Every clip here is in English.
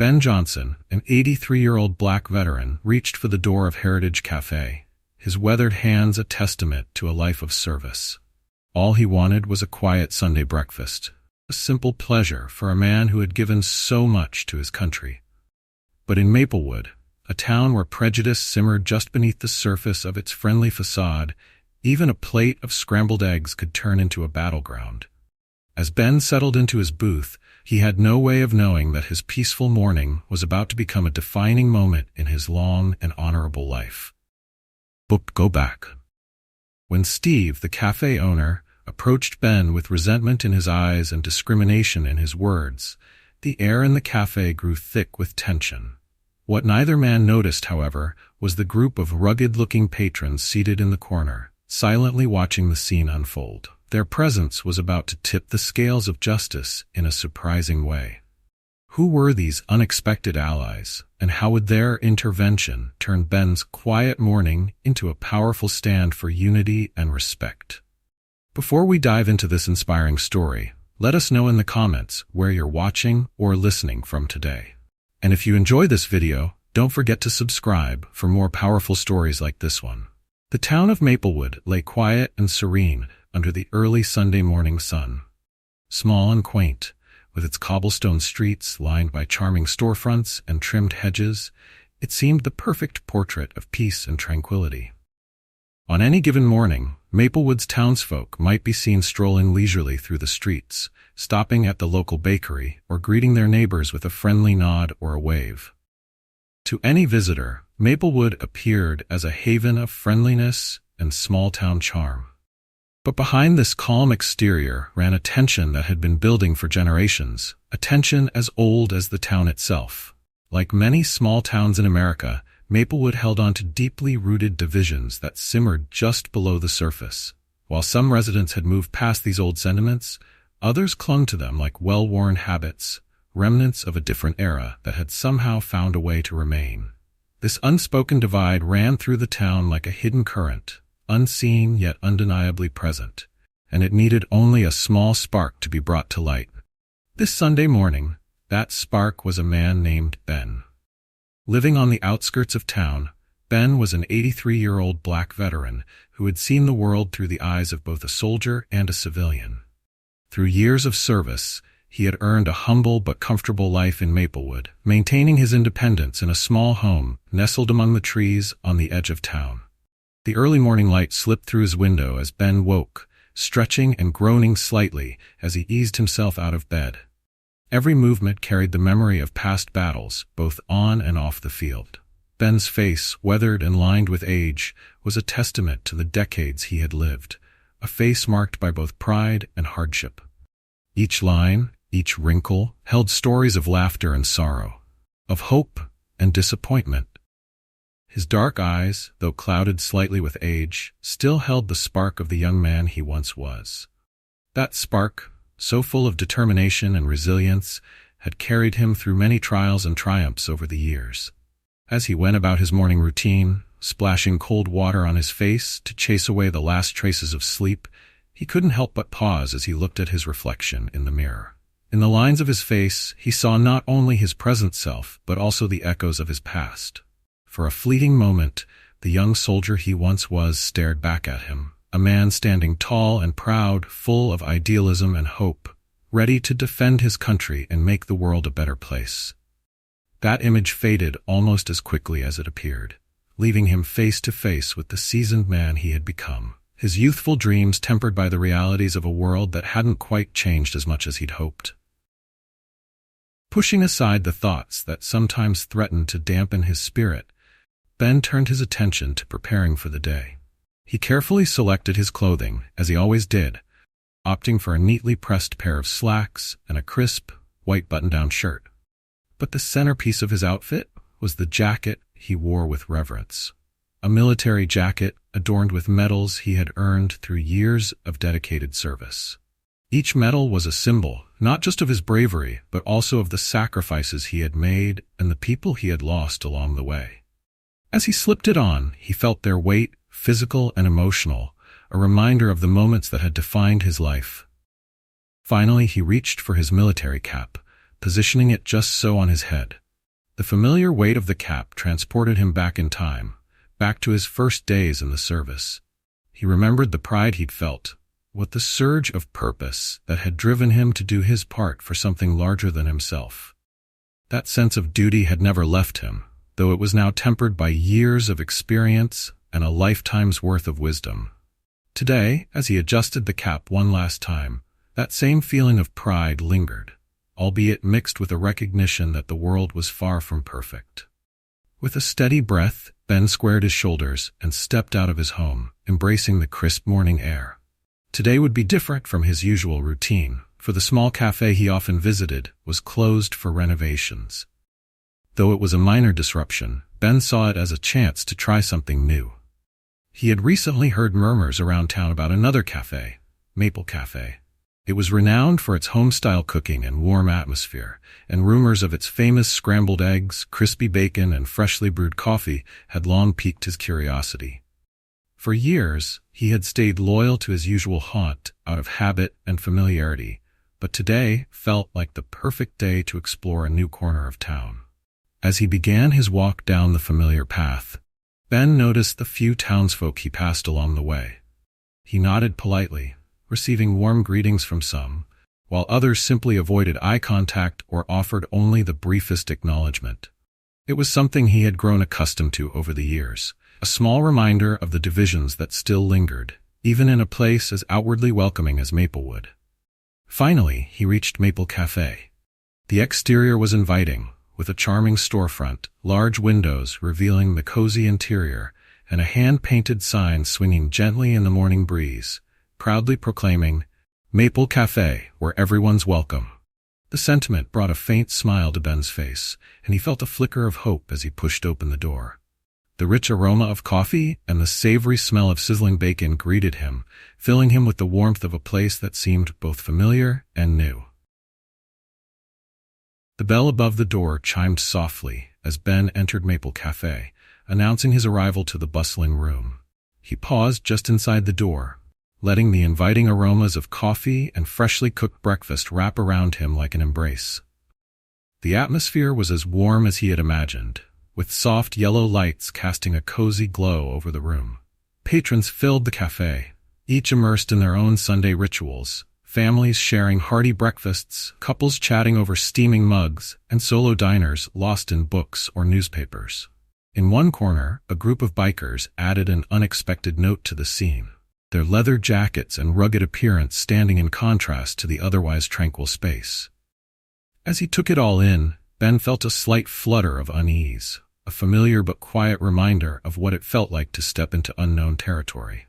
Ben Johnson, an 83-year-old black veteran, reached for the door of Heritage Café, his weathered hands a testament to a life of service. All he wanted was a quiet Sunday breakfast, a simple pleasure for a man who had given so much to his country. But in Maplewood, a town where prejudice simmered just beneath the surface of its friendly facade, even a plate of scrambled eggs could turn into a battleground. As Ben settled into his booth, he had no way of knowing that his peaceful morning was about to become a defining moment in his long and honorable life. Go back. When Steve, the cafe owner, approached Ben with resentment in his eyes and discrimination in his words, the air in the cafe grew thick with tension. What neither man noticed, however, was the group of rugged-looking patrons seated in the corner, silently watching the scene unfold. Their presence was about to tip the scales of justice in a surprising way. Who were these unexpected allies, and how would their intervention turn Ben's quiet morning into a powerful stand for unity and respect? Before we dive into this inspiring story, let us know in the comments where you're watching or listening from today. And if you enjoy this video, don't forget to subscribe for more powerful stories like this one. The town of Maplewood lay quiet and serene under the early Sunday morning sun. Small and quaint, with its cobblestone streets lined by charming storefronts and trimmed hedges, it seemed the perfect portrait of peace and tranquility. On any given morning, Maplewood's townsfolk might be seen strolling leisurely through the streets, stopping at the local bakery or greeting their neighbors with a friendly nod or a wave. To any visitor, Maplewood appeared as a haven of friendliness and small-town charm. But behind this calm exterior ran a tension that had been building for generations, a tension as old as the town itself. Like many small towns in America, Maplewood held on to deeply rooted divisions that simmered just below the surface. While some residents had moved past these old sentiments, others clung to them like well-worn habits, remnants of a different era that had somehow found a way to remain. This unspoken divide ran through the town like a hidden current, unseen yet undeniably present, and it needed only a small spark to be brought to light. This Sunday morning, that spark was a man named Ben. Living on the outskirts of town, Ben was an 83-year-old black veteran who had seen the world through the eyes of both a soldier and a civilian. Through years of service, he had earned a humble but comfortable life in Maplewood, maintaining his independence in a small home nestled among the trees on the edge of town. The early morning light slipped through his window as Ben woke, stretching and groaning slightly as he eased himself out of bed. Every movement carried the memory of past battles, both on and off the field. Ben's face, weathered and lined with age, was a testament to the decades he had lived, a face marked by both pride and hardship. Each line, each wrinkle, held stories of laughter and sorrow, of hope and disappointment. His dark eyes, though clouded slightly with age, still held the spark of the young man he once was. That spark, so full of determination and resilience, had carried him through many trials and triumphs over the years. As he went about his morning routine, splashing cold water on his face to chase away the last traces of sleep, he couldn't help but pause as he looked at his reflection in the mirror. In the lines of his face, he saw not only his present self, but also the echoes of his past. For a fleeting moment, the young soldier he once was stared back at him, a man standing tall and proud, full of idealism and hope, ready to defend his country and make the world a better place. That image faded almost as quickly as it appeared, leaving him face to face with the seasoned man he had become, his youthful dreams tempered by the realities of a world that hadn't quite changed as much as he'd hoped. Pushing aside the thoughts that sometimes threatened to dampen his spirit, Ben turned his attention to preparing for the day. He carefully selected his clothing, as he always did, opting for a neatly pressed pair of slacks and a crisp, white button-down shirt. But the centerpiece of his outfit was the jacket he wore with reverence. A military jacket adorned with medals he had earned through years of dedicated service. Each medal was a symbol, not just of his bravery, but also of the sacrifices he had made and the people he had lost along the way. As he slipped it on, he felt their weight, physical and emotional, a reminder of the moments that had defined his life. Finally, he reached for his military cap, positioning it just so on his head. The familiar weight of the cap transported him back in time, back to his first days in the service. He remembered the pride he'd felt, what the surge of purpose that had driven him to do his part for something larger than himself. That sense of duty had never left him, though it was now tempered by years of experience and a lifetime's worth of wisdom. Today, as he adjusted the cap one last time, that same feeling of pride lingered, albeit mixed with a recognition that the world was far from perfect. With a steady breath, Ben squared his shoulders and stepped out of his home, embracing the crisp morning air. Today would be different from his usual routine, for the small cafe he often visited was closed for renovations. Though it was a minor disruption, Ben saw it as a chance to try something new. He had recently heard murmurs around town about another cafe, Maple Café. It was renowned for its home-style cooking and warm atmosphere, and rumors of its famous scrambled eggs, crispy bacon, and freshly brewed coffee had long piqued his curiosity. For years, he had stayed loyal to his usual haunt out of habit and familiarity, but today felt like the perfect day to explore a new corner of town. As he began his walk down the familiar path, Ben noticed the few townsfolk he passed along the way. He nodded politely, receiving warm greetings from some, while others simply avoided eye contact or offered only the briefest acknowledgement. It was something he had grown accustomed to over the years, a small reminder of the divisions that still lingered, even in a place as outwardly welcoming as Maplewood. Finally, he reached Maple Café. The exterior was inviting, with a charming storefront, large windows revealing the cozy interior, and a hand-painted sign swinging gently in the morning breeze, proudly proclaiming, "Maple Café, where everyone's welcome." The sentiment brought a faint smile to Ben's face, and he felt a flicker of hope as he pushed open the door. The rich aroma of coffee and the savory smell of sizzling bacon greeted him, filling him with the warmth of a place that seemed both familiar and new. The bell above the door chimed softly as Ben entered Maple Café, announcing his arrival to the bustling room. He paused just inside the door, letting the inviting aromas of coffee and freshly cooked breakfast wrap around him like an embrace. The atmosphere was as warm as he had imagined, with soft yellow lights casting a cozy glow over the room. Patrons filled the cafe, each immersed in their own Sunday rituals, families sharing hearty breakfasts, couples chatting over steaming mugs, and solo diners lost in books or newspapers. In one corner, a group of bikers added an unexpected note to the scene, their leather jackets and rugged appearance standing in contrast to the otherwise tranquil space. As he took it all in, Ben felt a slight flutter of unease, a familiar but quiet reminder of what it felt like to step into unknown territory.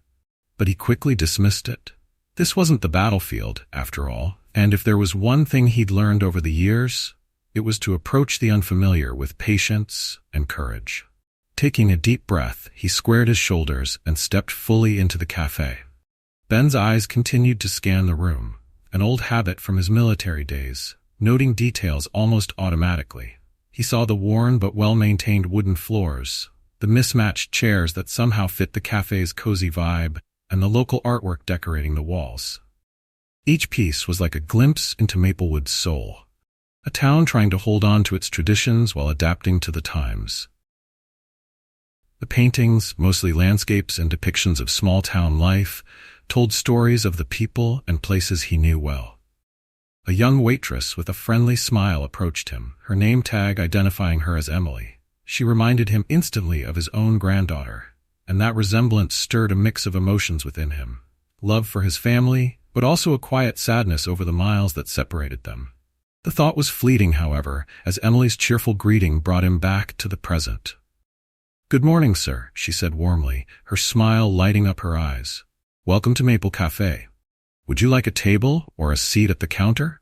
But he quickly dismissed it. This wasn't the battlefield, after all, and if there was one thing he'd learned over the years, it was to approach the unfamiliar with patience and courage. Taking a deep breath, he squared his shoulders and stepped fully into the cafe. Ben's eyes continued to scan the room, an old habit from his military days, noting details almost automatically. He saw the worn but well-maintained wooden floors, the mismatched chairs that somehow fit the cafe's cozy vibe, and the local artwork decorating the walls. Each piece was like a glimpse into Maplewood's soul, a town trying to hold on to its traditions while adapting to the times. The paintings, mostly landscapes and depictions of small-town life, told stories of the people and places he knew well. A young waitress with a friendly smile approached him, her name tag identifying her as Emily. She reminded him instantly of his own granddaughter, and that resemblance stirred a mix of emotions within him. Love for his family, but also a quiet sadness over the miles that separated them. The thought was fleeting, however, as Emily's cheerful greeting brought him back to the present. "Good morning, sir," she said warmly, her smile lighting up her eyes. "Welcome to Maple Café. Would you like a table or a seat at the counter?"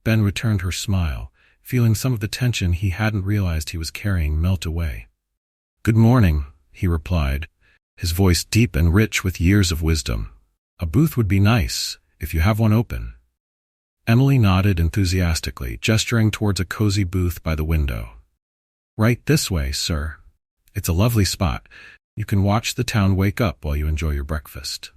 Ben returned her smile, feeling some of the tension he hadn't realized he was carrying melt away. "Good morning," he replied, his voice deep and rich with years of wisdom. "A booth would be nice, if you have one open." Emily nodded enthusiastically, gesturing towards a cozy booth by the window. "Right this way, sir. It's a lovely spot. You can watch the town wake up while you enjoy your breakfast."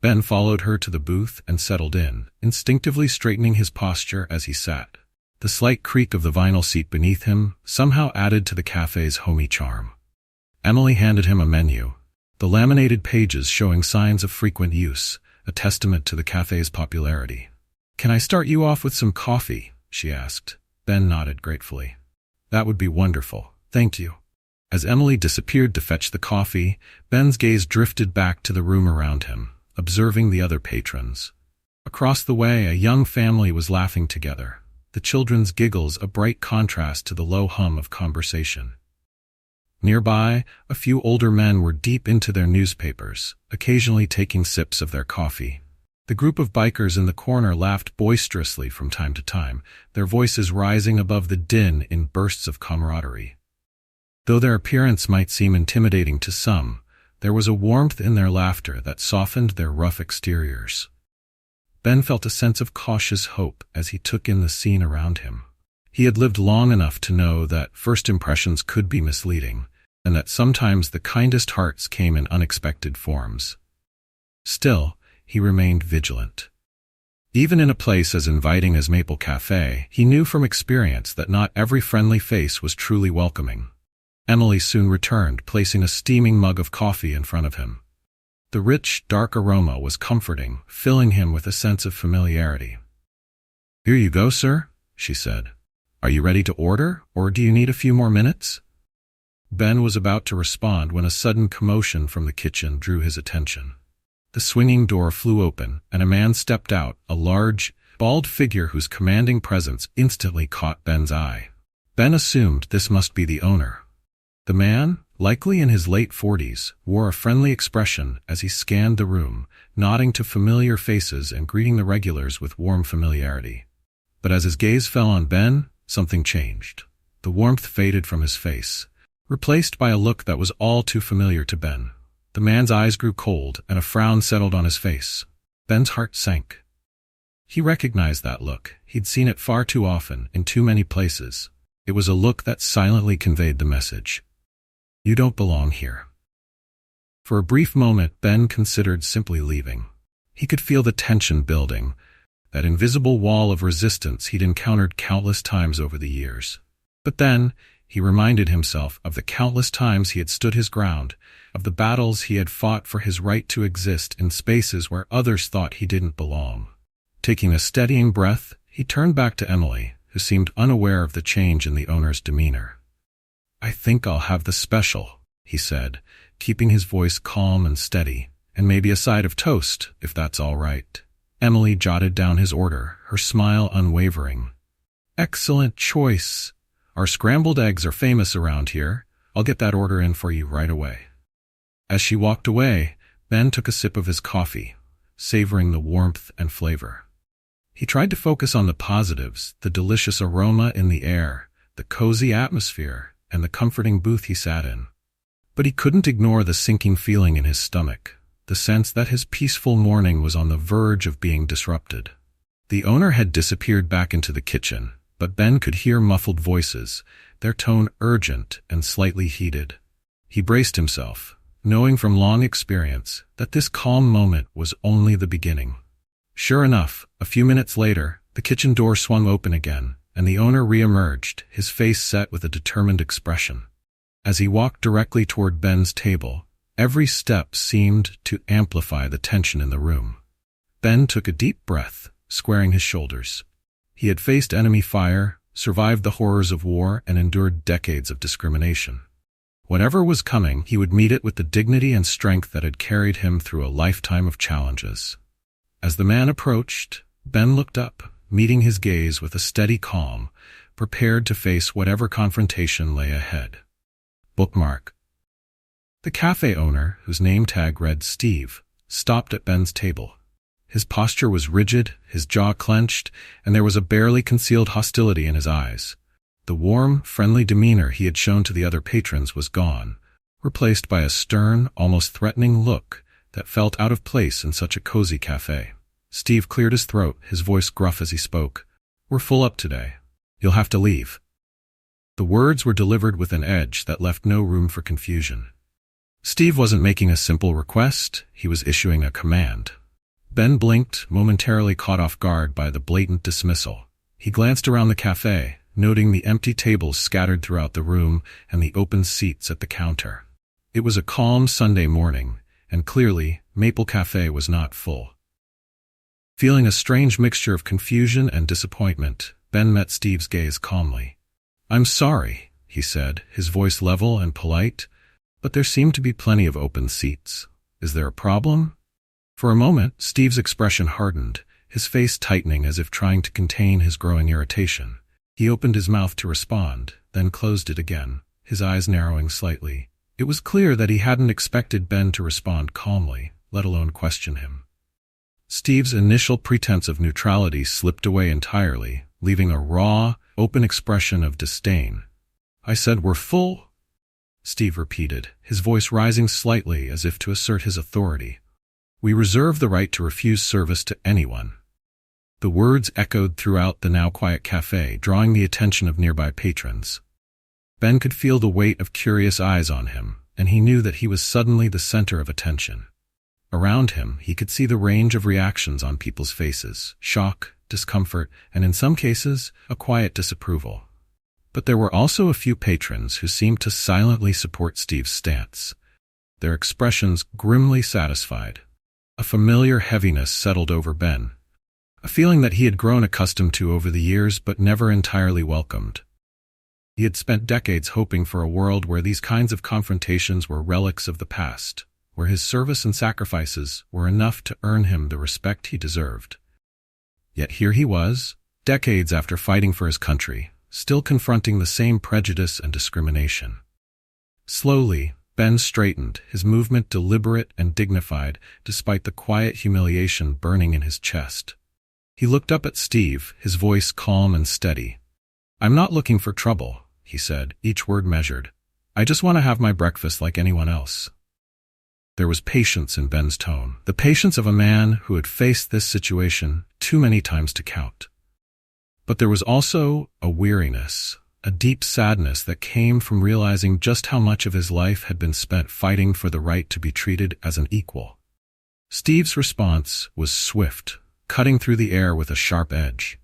Ben followed her to the booth and settled in, instinctively straightening his posture as he sat. The slight creak of the vinyl seat beneath him somehow added to the cafe's homey charm. Emily handed him a menu, the laminated pages showing signs of frequent use, a testament to the cafe's popularity. "Can I start you off with some coffee?" she asked. Ben nodded gratefully. "That would be wonderful, thank you." As Emily disappeared to fetch the coffee, Ben's gaze drifted back to the room around him, observing the other patrons. Across the way, a young family was laughing together, the children's giggles a bright contrast to the low hum of conversation. Nearby, a few older men were deep into their newspapers, occasionally taking sips of their coffee. The group of bikers in the corner laughed boisterously from time to time, their voices rising above the din in bursts of camaraderie. Though their appearance might seem intimidating to some, there was a warmth in their laughter that softened their rough exteriors. Ben felt a sense of cautious hope as he took in the scene around him. He had lived long enough to know that first impressions could be misleading, and that sometimes the kindest hearts came in unexpected forms. Still, he remained vigilant. Even in a place as inviting as Maple Café, he knew from experience that not every friendly face was truly welcoming. Emily soon returned, placing a steaming mug of coffee in front of him. The rich, dark aroma was comforting, filling him with a sense of familiarity. "Here you go, sir," she said. "Are you ready to order, or do you need a few more minutes?" Ben was about to respond when a sudden commotion from the kitchen drew his attention. The swinging door flew open, and a man stepped out, a large, bald figure whose commanding presence instantly caught Ben's eye. Ben assumed this must be the owner. The man, likely in his late 40s, wore a friendly expression as he scanned the room, nodding to familiar faces and greeting the regulars with warm familiarity. But as his gaze fell on Ben, something changed. The warmth faded from his face, replaced by a look that was all too familiar to Ben. The man's eyes grew cold, and a frown settled on his face. Ben's heart sank. He recognized that look. He'd seen it far too often, in too many places. It was a look that silently conveyed the message: "You don't belong here." For a brief moment, Ben considered simply leaving. He could feel the tension building, that invisible wall of resistance he'd encountered countless times over the years. But then, he reminded himself of the countless times he had stood his ground, of the battles he had fought for his right to exist in spaces where others thought he didn't belong. Taking a steadying breath, he turned back to Emily, who seemed unaware of the change in the owner's demeanor. "I think I'll have the special," he said, keeping his voice calm and steady, "and maybe a side of toast, if that's all right." Emily jotted down his order, her smile unwavering. "Excellent choice. Our scrambled eggs are famous around here. I'll get that order in for you right away." As she walked away, Ben took a sip of his coffee, savoring the warmth and flavor. He tried to focus on the positives, the delicious aroma in the air, the cozy atmosphere, and the comforting booth he sat in. But he couldn't ignore the sinking feeling in his stomach, the sense that his peaceful morning was on the verge of being disrupted. The owner had disappeared back into the kitchen, but Ben could hear muffled voices, their tone urgent and slightly heated. He braced himself, knowing from long experience that this calm moment was only the beginning. Sure enough, a few minutes later, the kitchen door swung open again, and the owner re-emerged, his face set with a determined expression. As he walked directly toward Ben's table, every step seemed to amplify the tension in the room. Ben took a deep breath, squaring his shoulders. He had faced enemy fire, survived the horrors of war, and endured decades of discrimination. Whatever was coming, he would meet it with the dignity and strength that had carried him through a lifetime of challenges. As the man approached, Ben looked up, meeting his gaze with a steady calm, prepared to face whatever confrontation lay ahead. Bookmark. The cafe owner, whose name tag read Steve, stopped at Ben's table. His posture was rigid, his jaw clenched, and there was a barely concealed hostility in his eyes. The warm, friendly demeanor he had shown to the other patrons was gone, replaced by a stern, almost threatening look that felt out of place in such a cozy cafe. Steve cleared his throat, his voice gruff as he spoke. "We're full up today. You'll have to leave." The words were delivered with an edge that left no room for confusion. Steve wasn't making a simple request, he was issuing a command. Ben blinked, momentarily caught off guard by the blatant dismissal. He glanced around the cafe, noting the empty tables scattered throughout the room and the open seats at the counter. It was a calm Sunday morning, and clearly, Maple Cafe was not full. Feeling a strange mixture of confusion and disappointment, Ben met Steve's gaze calmly. "I'm sorry," he said, his voice level and polite, "but there seem to be plenty of open seats. Is there a problem?" For a moment, Steve's expression hardened, his face tightening as if trying to contain his growing irritation. He opened his mouth to respond, then closed it again, his eyes narrowing slightly. It was clear that he hadn't expected Ben to respond calmly, let alone question him. Steve's initial pretense of neutrality slipped away entirely, leaving a raw, open expression of disdain. "I said we're full," Steve repeated, his voice rising slightly as if to assert his authority. "We reserve the right to refuse service to anyone." The words echoed throughout the now quiet cafe, drawing the attention of nearby patrons. Ben could feel the weight of curious eyes on him, and he knew that he was suddenly the center of attention. Around him, he could see the range of reactions on people's faces: shock, discomfort, and in some cases, a quiet disapproval. But there were also a few patrons who seemed to silently support Steve's stance, their expressions grimly satisfied. A familiar heaviness settled over Ben, a feeling that he had grown accustomed to over the years but never entirely welcomed. He had spent decades hoping for a world where these kinds of confrontations were relics of the past, where his service and sacrifices were enough to earn him the respect he deserved. Yet here he was, decades after fighting for his country, still confronting the same prejudice and discrimination. Slowly, Ben straightened, his movement deliberate and dignified, despite the quiet humiliation burning in his chest. He looked up at Steve, his voice calm and steady. "I'm not looking for trouble," he said, each word measured. "I just want to have my breakfast like anyone else." There was patience in Ben's tone, the patience of a man who had faced this situation too many times to count. But there was also a weariness, a deep sadness that came from realizing just how much of his life had been spent fighting for the right to be treated as an equal. Steve's response was swift, cutting through the air with a sharp edge.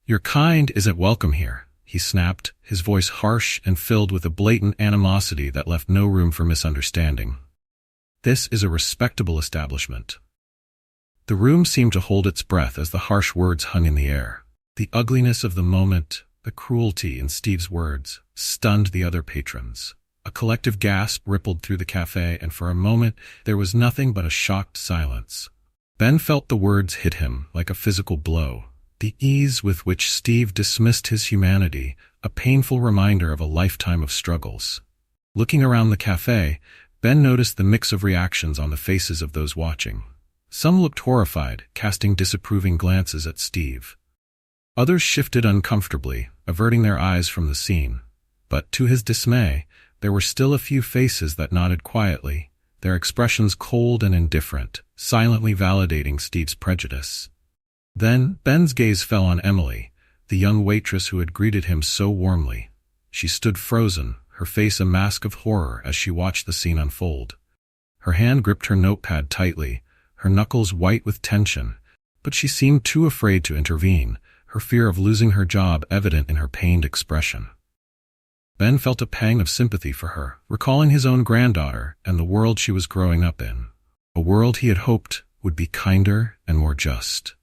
"Your kind isn't welcome here," he snapped, his voice harsh and filled with a blatant animosity that left no room for misunderstanding. "This is a respectable establishment." The room seemed to hold its breath as the harsh words hung in the air. The ugliness of the moment, the cruelty in Steve's words, stunned the other patrons. A collective gasp rippled through the cafe, and for a moment there was nothing but a shocked silence. Ben felt the words hit him like a physical blow. The ease with which Steve dismissed his humanity, a painful reminder of a lifetime of struggles. Looking around the cafe, Ben noticed the mix of reactions on the faces of those watching. Some looked horrified, casting disapproving glances at Steve. Others shifted uncomfortably, averting their eyes from the scene. But to his dismay, there were still a few faces that nodded quietly, their expressions cold and indifferent, silently validating Steve's prejudice. Then Ben's gaze fell on Emily, the young waitress who had greeted him so warmly. She stood frozen, her face a mask of horror as she watched the scene unfold. Her hand gripped her notepad tightly, her knuckles white with tension, but she seemed too afraid to intervene, her fear of losing her job evident in her pained expression. Ben felt a pang of sympathy for her, recalling his own granddaughter and the world she was growing up in, a world he had hoped would be kinder and more just.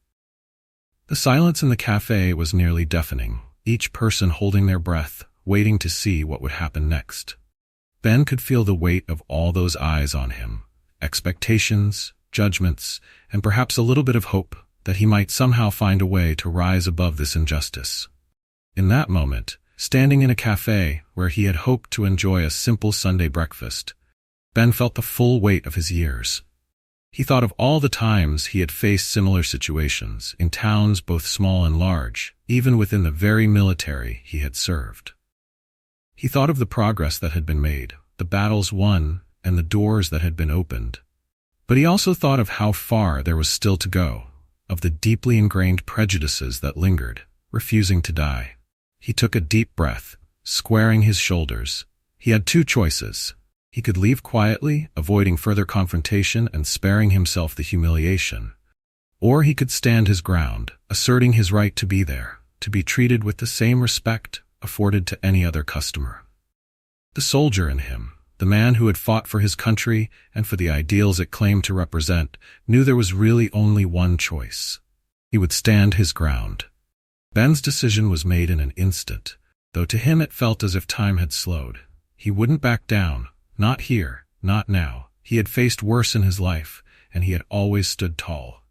The silence in the cafe was nearly deafening, each person holding their breath, waiting to see what would happen next. Ben could feel the weight of all those eyes on him, expectations, judgments, and perhaps a little bit of hope that he might somehow find a way to rise above this injustice. In that moment, standing in a cafe where he had hoped to enjoy a simple Sunday breakfast, Ben felt the full weight of his years. He thought of all the times he had faced similar situations, in towns both small and large, even within the very military he had served. He thought of the progress that had been made, the battles won, and the doors that had been opened. But he also thought of how far there was still to go, of the deeply ingrained prejudices that lingered, refusing to die. He took a deep breath, squaring his shoulders. He had two choices. He could leave quietly, avoiding further confrontation and sparing himself the humiliation. Or he could stand his ground, asserting his right to be there, to be treated with the same respect afforded to any other customer. The soldier in him, the man who had fought for his country and for the ideals it claimed to represent, knew there was really only one choice. He would stand his ground. Ben's decision was made in an instant, though to him it felt as if time had slowed. He wouldn't back down, not here, not now. He had faced worse in his life, and he had always stood tall.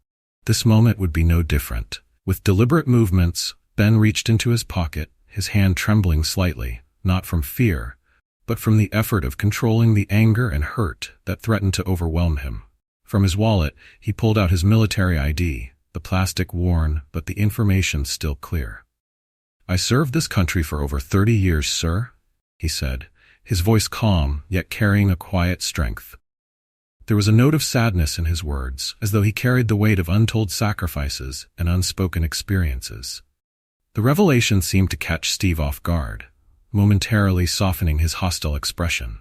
This moment would be no different. With deliberate movements, Ben reached into his pocket, his hand trembling slightly, not from fear, but from the effort of controlling the anger and hurt that threatened to overwhelm him. From his wallet, he pulled out his military ID, the plastic worn, but the information still clear. "I served this country for over 30 years, sir," he said, his voice calm, yet carrying a quiet strength. There was a note of sadness in his words, as though he carried the weight of untold sacrifices and unspoken experiences. The revelation seemed to catch Steve off guard, momentarily softening his hostile expression.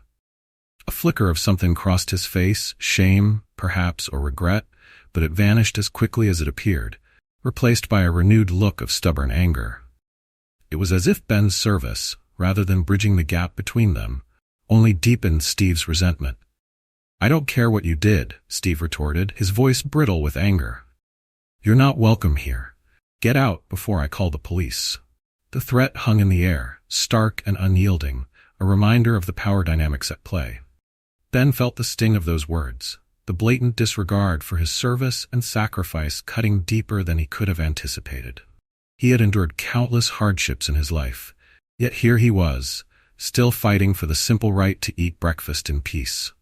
A flicker of something crossed his face, shame, perhaps, or regret, but it vanished as quickly as it appeared, replaced by a renewed look of stubborn anger. It was as if Ben's service, rather than bridging the gap between them, only deepened Steve's resentment. "I don't care what you did," Steve retorted, his voice brittle with anger. "You're not welcome here. Get out before I call the police." The threat hung in the air, stark and unyielding, a reminder of the power dynamics at play. Ben felt the sting of those words, the blatant disregard for his service and sacrifice cutting deeper than he could have anticipated. He had endured countless hardships in his life, yet here he was, still fighting for the simple right to eat breakfast in peace.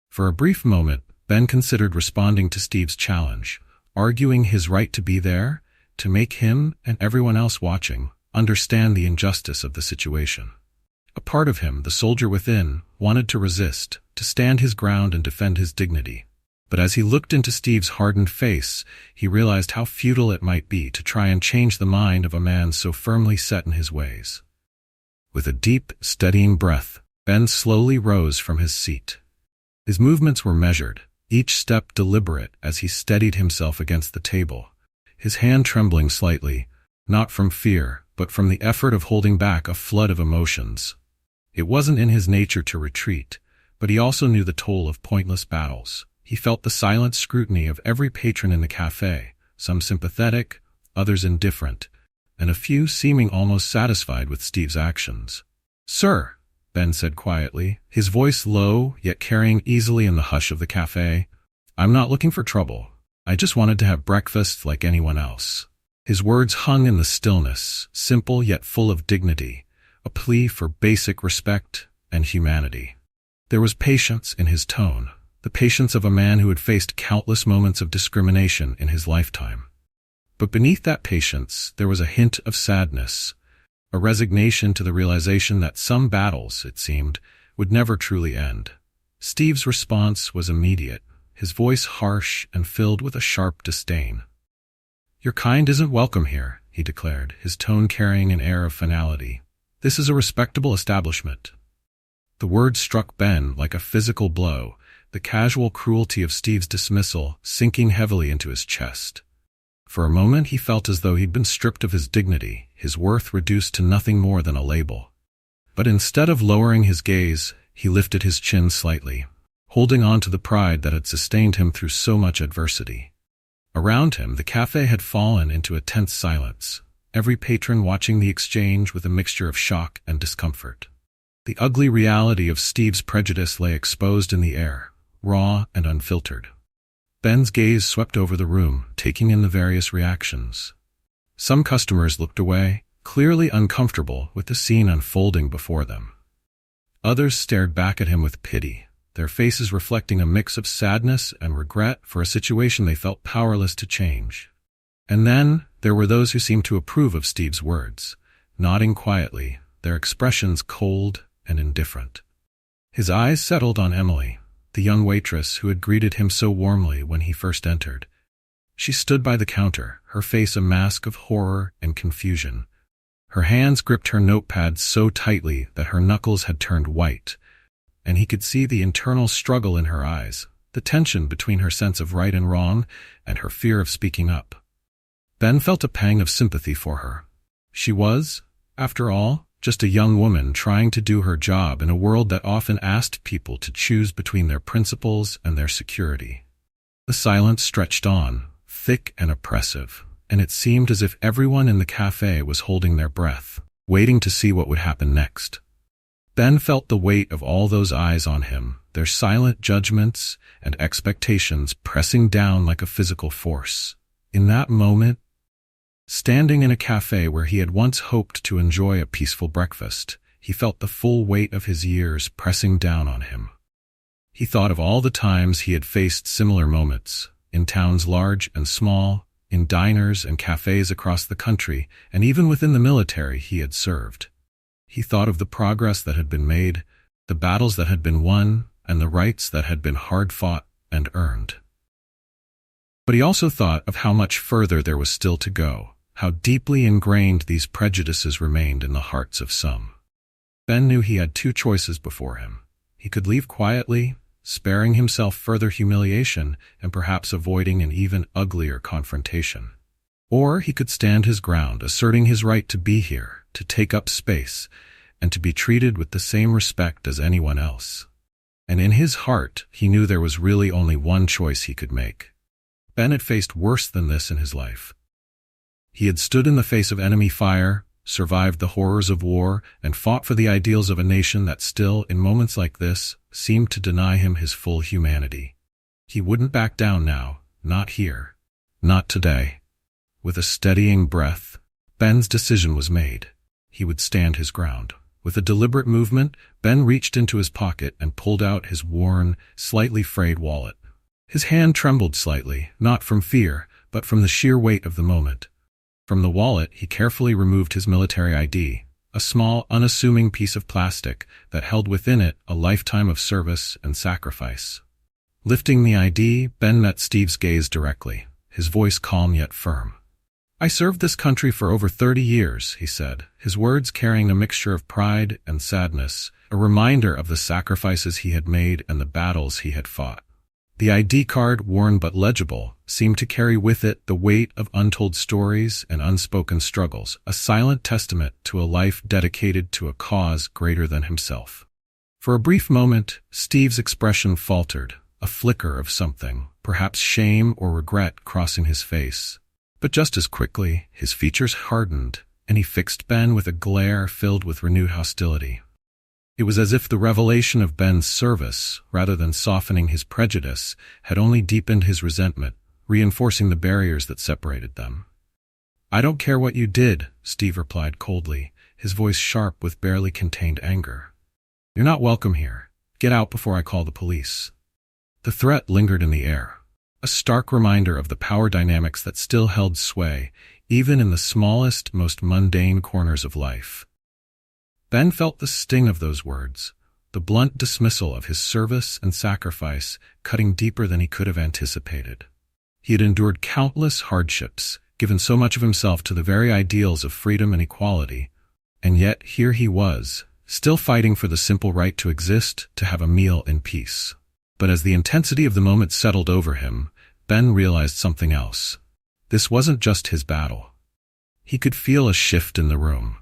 For a brief moment, Ben considered responding to Steve's challenge, arguing his right to be there, to make him and everyone else watching understand the injustice of the situation. A part of him, the soldier within, wanted to resist, to stand his ground and defend his dignity. But as he looked into Steve's hardened face, he realized how futile it might be to try and change the mind of a man so firmly set in his ways. With a deep, steadying breath, Ben slowly rose from his seat. His movements were measured, each step deliberate as he steadied himself against the table, his hand trembling slightly, not from fear, but from the effort of holding back a flood of emotions. It wasn't in his nature to retreat, but he also knew the toll of pointless battles. He felt the silent scrutiny of every patron in the cafe, some sympathetic, others indifferent, and a few seeming almost satisfied with Steve's actions. "Sir," Ben said quietly, his voice low yet carrying easily in the hush of the cafe, "I'm not looking for trouble. I just wanted to have breakfast like anyone else." His words hung in the stillness, simple yet full of dignity, a plea for basic respect and humanity. There was patience in his tone, the patience of a man who had faced countless moments of discrimination in his lifetime. But beneath that patience, there was a hint of sadness, a resignation to the realization that some battles, it seemed, would never truly end. Steve's response was immediate, his voice harsh and filled with a sharp disdain. "Your kind isn't welcome here," he declared, his tone carrying an air of finality. "This is a respectable establishment." The words struck Ben like a physical blow, the casual cruelty of Steve's dismissal sinking heavily into his chest. For a moment he felt as though he'd been stripped of his dignity, his worth reduced to nothing more than a label. But instead of lowering his gaze, he lifted his chin slightly, holding on to the pride that had sustained him through so much adversity. Around him, the cafe had fallen into a tense silence, every patron watching the exchange with a mixture of shock and discomfort. The ugly reality of Steve's prejudice lay exposed in the air, raw and unfiltered. Ben's gaze swept over the room, taking in the various reactions. Some customers looked away, clearly uncomfortable with the scene unfolding before them. Others stared back at him with pity, their faces reflecting a mix of sadness and regret for a situation they felt powerless to change. And then, there were those who seemed to approve of Steve's words, nodding quietly, their expressions cold and indifferent. His eyes settled on Emily, the young waitress who had greeted him so warmly when he first entered. She stood by the counter, her face a mask of horror and confusion. Her hands gripped her notepad so tightly that her knuckles had turned white, and he could see the internal struggle in her eyes, the tension between her sense of right and wrong and her fear of speaking up. Ben felt a pang of sympathy for her. She was, after all, just a young woman trying to do her job in a world that often asked people to choose between their principles and their security. The silence stretched on, thick and oppressive, and it seemed as if everyone in the cafe was holding their breath, waiting to see what would happen next. Ben felt the weight of all those eyes on him, their silent judgments and expectations pressing down like a physical force. In that moment, standing in a cafe where he had once hoped to enjoy a peaceful breakfast, he felt the full weight of his years pressing down on him. He thought of all the times he had faced similar moments, in towns large and small, in diners and cafes across the country, and even within the military he had served. He thought of the progress that had been made, the battles that had been won, and the rights that had been hard-fought and earned. But he also thought of how much further there was still to go, how deeply ingrained these prejudices remained in the hearts of some. Ben knew he had two choices before him. He could leave quietly, sparing himself further humiliation and perhaps avoiding an even uglier confrontation. Or he could stand his ground, asserting his right to be here, to take up space, and to be treated with the same respect as anyone else. And in his heart, he knew there was really only one choice he could make. Ben had faced worse than this in his life. He had stood in the face of enemy fire, survived the horrors of war, and fought for the ideals of a nation that still, in moments like this, seemed to deny him his full humanity. He wouldn't back down now, not here, not today. With a steadying breath, Ben's decision was made. He would stand his ground. With a deliberate movement, Ben reached into his pocket and pulled out his worn, slightly frayed wallet. His hand trembled slightly, not from fear, but from the sheer weight of the moment. From the wallet, he carefully removed his military ID, a small, unassuming piece of plastic that held within it a lifetime of service and sacrifice. Lifting the ID, Ben met Steve's gaze directly, his voice calm yet firm. "I served this country for over 30 years, he said, his words carrying a mixture of pride and sadness, a reminder of the sacrifices he had made and the battles he had fought. The ID card, worn but legible, seemed to carry with it the weight of untold stories and unspoken struggles, a silent testament to a life dedicated to a cause greater than himself. For a brief moment, Steve's expression faltered, a flicker of something, perhaps shame or regret, crossing his face. But just as quickly, his features hardened, and he fixed Ben with a glare filled with renewed hostility. It was as if the revelation of Ben's service, rather than softening his prejudice, had only deepened his resentment, reinforcing the barriers that separated them. "I don't care what you did," Steve replied coldly, his voice sharp with barely contained anger. "You're not welcome here. Get out before I call the police." The threat lingered in the air, a stark reminder of the power dynamics that still held sway, even in the smallest, most mundane corners of life. Ben felt the sting of those words, the blunt dismissal of his service and sacrifice cutting deeper than he could have anticipated. He had endured countless hardships, given so much of himself to the very ideals of freedom and equality, and yet here he was, still fighting for the simple right to exist, to have a meal in peace. But as the intensity of the moment settled over him, Ben realized something else. This wasn't just his battle. He could feel a shift in the room.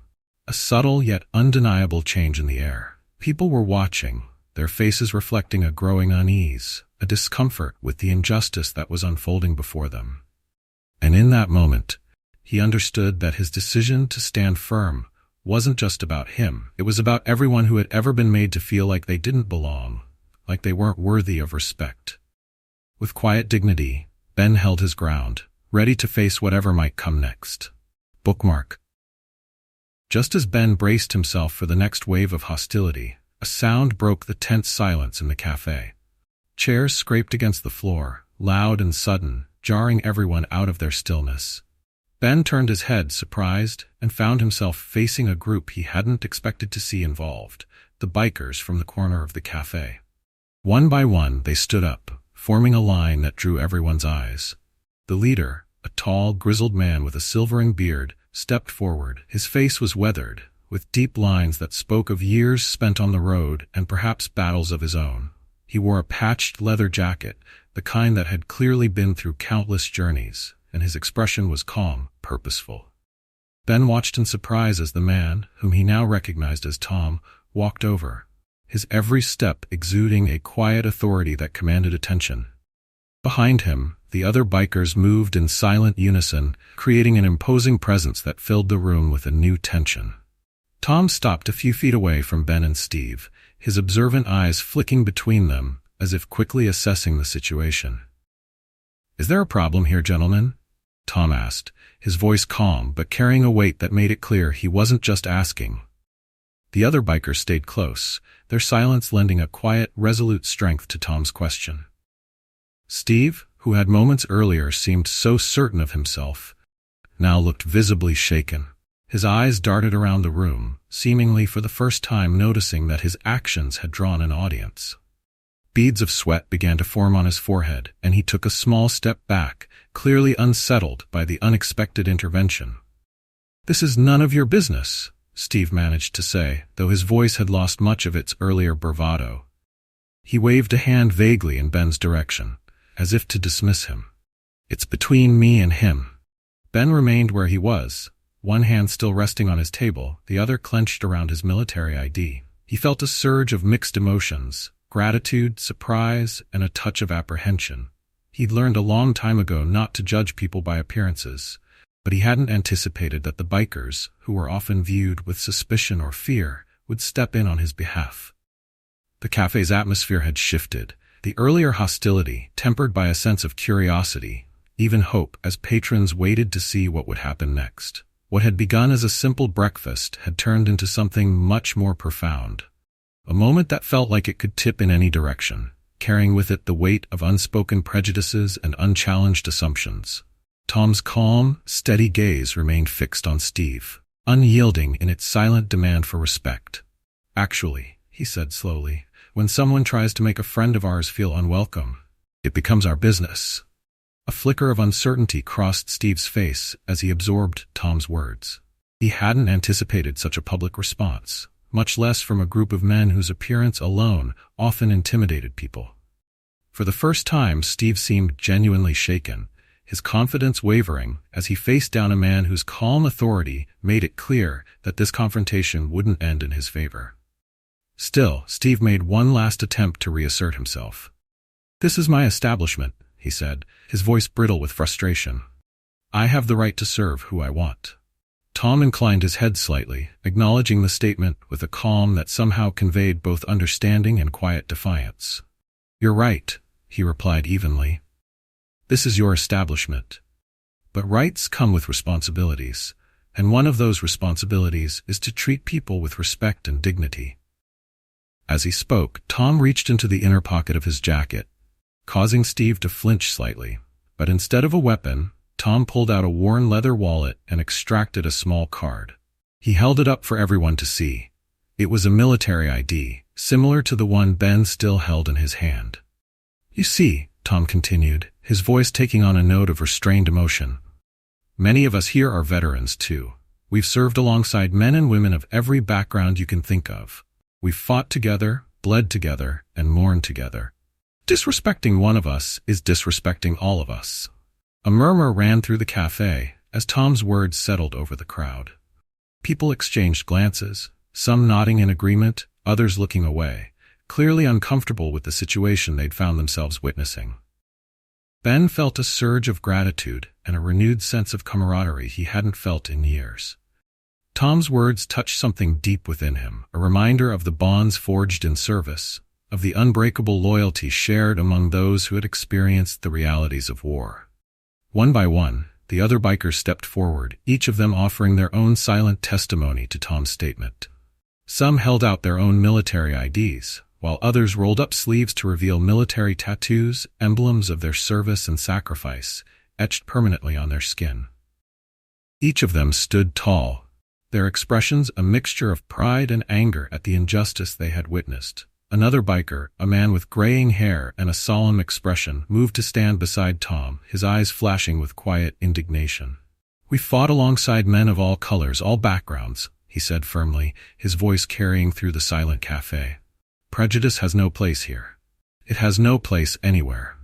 A subtle yet undeniable change in the air. People were watching, their faces reflecting a growing unease, a discomfort with the injustice that was unfolding before them. And in that moment, he understood that his decision to stand firm wasn't just about him. It was about everyone who had ever been made to feel like they didn't belong, like they weren't worthy of respect. With quiet dignity, Ben held his ground, ready to face whatever might come next. Bookmark. Just as Ben braced himself for the next wave of hostility, a sound broke the tense silence in the cafe. Chairs scraped against the floor, loud and sudden, jarring everyone out of their stillness. Ben turned his head, surprised, and found himself facing a group he hadn't expected to see involved, the bikers from the corner of the cafe. One by one, they stood up, forming a line that drew everyone's eyes. The leader, a tall, grizzled man with a silvering beard, stepped forward. His face was weathered, with deep lines that spoke of years spent on the road and perhaps battles of his own. He wore a patched leather jacket, the kind that had clearly been through countless journeys, and his expression was calm, purposeful. Ben watched in surprise as the man, whom he now recognized as Tom, walked over, his every step exuding a quiet authority that commanded attention. Behind him, the other bikers moved in silent unison, creating an imposing presence that filled the room with a new tension. Tom stopped a few feet away from Ben and Steve, his observant eyes flicking between them, as if quickly assessing the situation. "Is there a problem here, gentlemen?" Tom asked, his voice calm but carrying a weight that made it clear he wasn't just asking. The other bikers stayed close, their silence lending a quiet, resolute strength to Tom's question. Steve, who had moments earlier seemed so certain of himself, now looked visibly shaken. His eyes darted around the room, seemingly for the first time noticing that his actions had drawn an audience. Beads of sweat began to form on his forehead, and he took a small step back, clearly unsettled by the unexpected intervention. "This is none of your business," Steve managed to say, though his voice had lost much of its earlier bravado. He waved a hand vaguely in Ben's direction, as if to dismiss him. "It's between me and him." Ben remained where he was, one hand still resting on his table, the other clenched around his military ID. He felt a surge of mixed emotions, gratitude, surprise, and a touch of apprehension. He'd learned a long time ago not to judge people by appearances, but he hadn't anticipated that the bikers, who were often viewed with suspicion or fear, would step in on his behalf. The cafe's atmosphere had shifted, the earlier hostility tempered by a sense of curiosity, even hope, as patrons waited to see what would happen next. What had begun as a simple breakfast had turned into something much more profound. A moment that felt like it could tip in any direction, carrying with it the weight of unspoken prejudices and unchallenged assumptions. Tom's calm, steady gaze remained fixed on Steve, unyielding in its silent demand for respect. "Actually," he said slowly, "when someone tries to make a friend of ours feel unwelcome, it becomes our business." A flicker of uncertainty crossed Steve's face as he absorbed Tom's words. He hadn't anticipated such a public response, much less from a group of men whose appearance alone often intimidated people. For the first time, Steve seemed genuinely shaken, his confidence wavering as he faced down a man whose calm authority made it clear that this confrontation wouldn't end in his favor. Still, Steve made one last attempt to reassert himself. "This is my establishment," he said, his voice brittle with frustration. "I have the right to serve who I want." Tom inclined his head slightly, acknowledging the statement with a calm that somehow conveyed both understanding and quiet defiance. "You're right," he replied evenly. "This is your establishment. But rights come with responsibilities, and one of those responsibilities is to treat people with respect and dignity." As he spoke, Tom reached into the inner pocket of his jacket, causing Steve to flinch slightly. But instead of a weapon, Tom pulled out a worn leather wallet and extracted a small card. He held it up for everyone to see. It was a military ID, similar to the one Ben still held in his hand. "You see," Tom continued, his voice taking on a note of restrained emotion, "many of us here are veterans too. We've served alongside men and women of every background you can think of. We've fought together, bled together, and mourned together. Disrespecting one of us is disrespecting all of us." A murmur ran through the cafe as Tom's words settled over the crowd. People exchanged glances, some nodding in agreement, others looking away, clearly uncomfortable with the situation they'd found themselves witnessing. Ben felt a surge of gratitude and a renewed sense of camaraderie he hadn't felt in years. Tom's words touched something deep within him, a reminder of the bonds forged in service, of the unbreakable loyalty shared among those who had experienced the realities of war. One by one, the other bikers stepped forward, each of them offering their own silent testimony to Tom's statement. Some held out their own military IDs, while others rolled up sleeves to reveal military tattoos, emblems of their service and sacrifice, etched permanently on their skin. Each of them stood tall, their expressions a mixture of pride and anger at the injustice they had witnessed. Another biker, a man with graying hair and a solemn expression, moved to stand beside Tom, his eyes flashing with quiet indignation. "We fought alongside men of all colors, all backgrounds," he said firmly, his voice carrying through the silent cafe. "Prejudice has no place here. It has no place anywhere."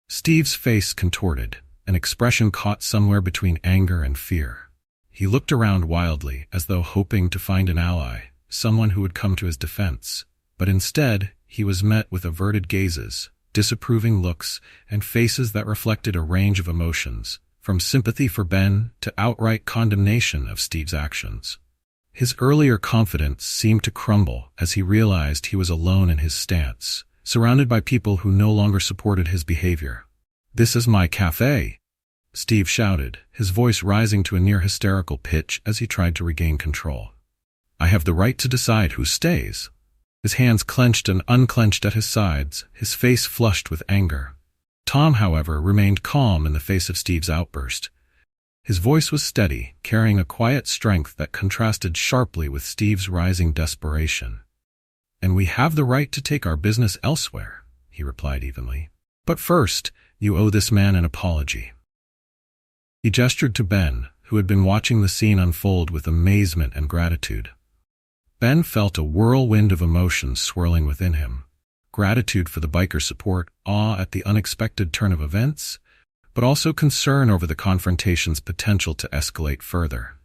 Steve's face contorted, an expression caught somewhere between anger and fear. He looked around wildly, as though hoping to find an ally, someone who would come to his defense. But instead, he was met with averted gazes, disapproving looks, and faces that reflected a range of emotions, from sympathy for Ben to outright condemnation of Steve's actions. His earlier confidence seemed to crumble as he realized he was alone in his stance, surrounded by people who no longer supported his behavior. "This is my cafe," Steve shouted, his voice rising to a near-hysterical pitch as he tried to regain control. "I have the right to decide who stays." His hands clenched and unclenched at his sides, his face flushed with anger. Tom, however, remained calm in the face of Steve's outburst. His voice was steady, carrying a quiet strength that contrasted sharply with Steve's rising desperation. "And we have the right to take our business elsewhere," he replied evenly. "But first, you owe this man an apology." He gestured to Ben, who had been watching the scene unfold with amazement and gratitude. Ben felt a whirlwind of emotions swirling within him. Gratitude for the biker's support, awe at the unexpected turn of events, but also concern over the confrontation's potential to escalate further.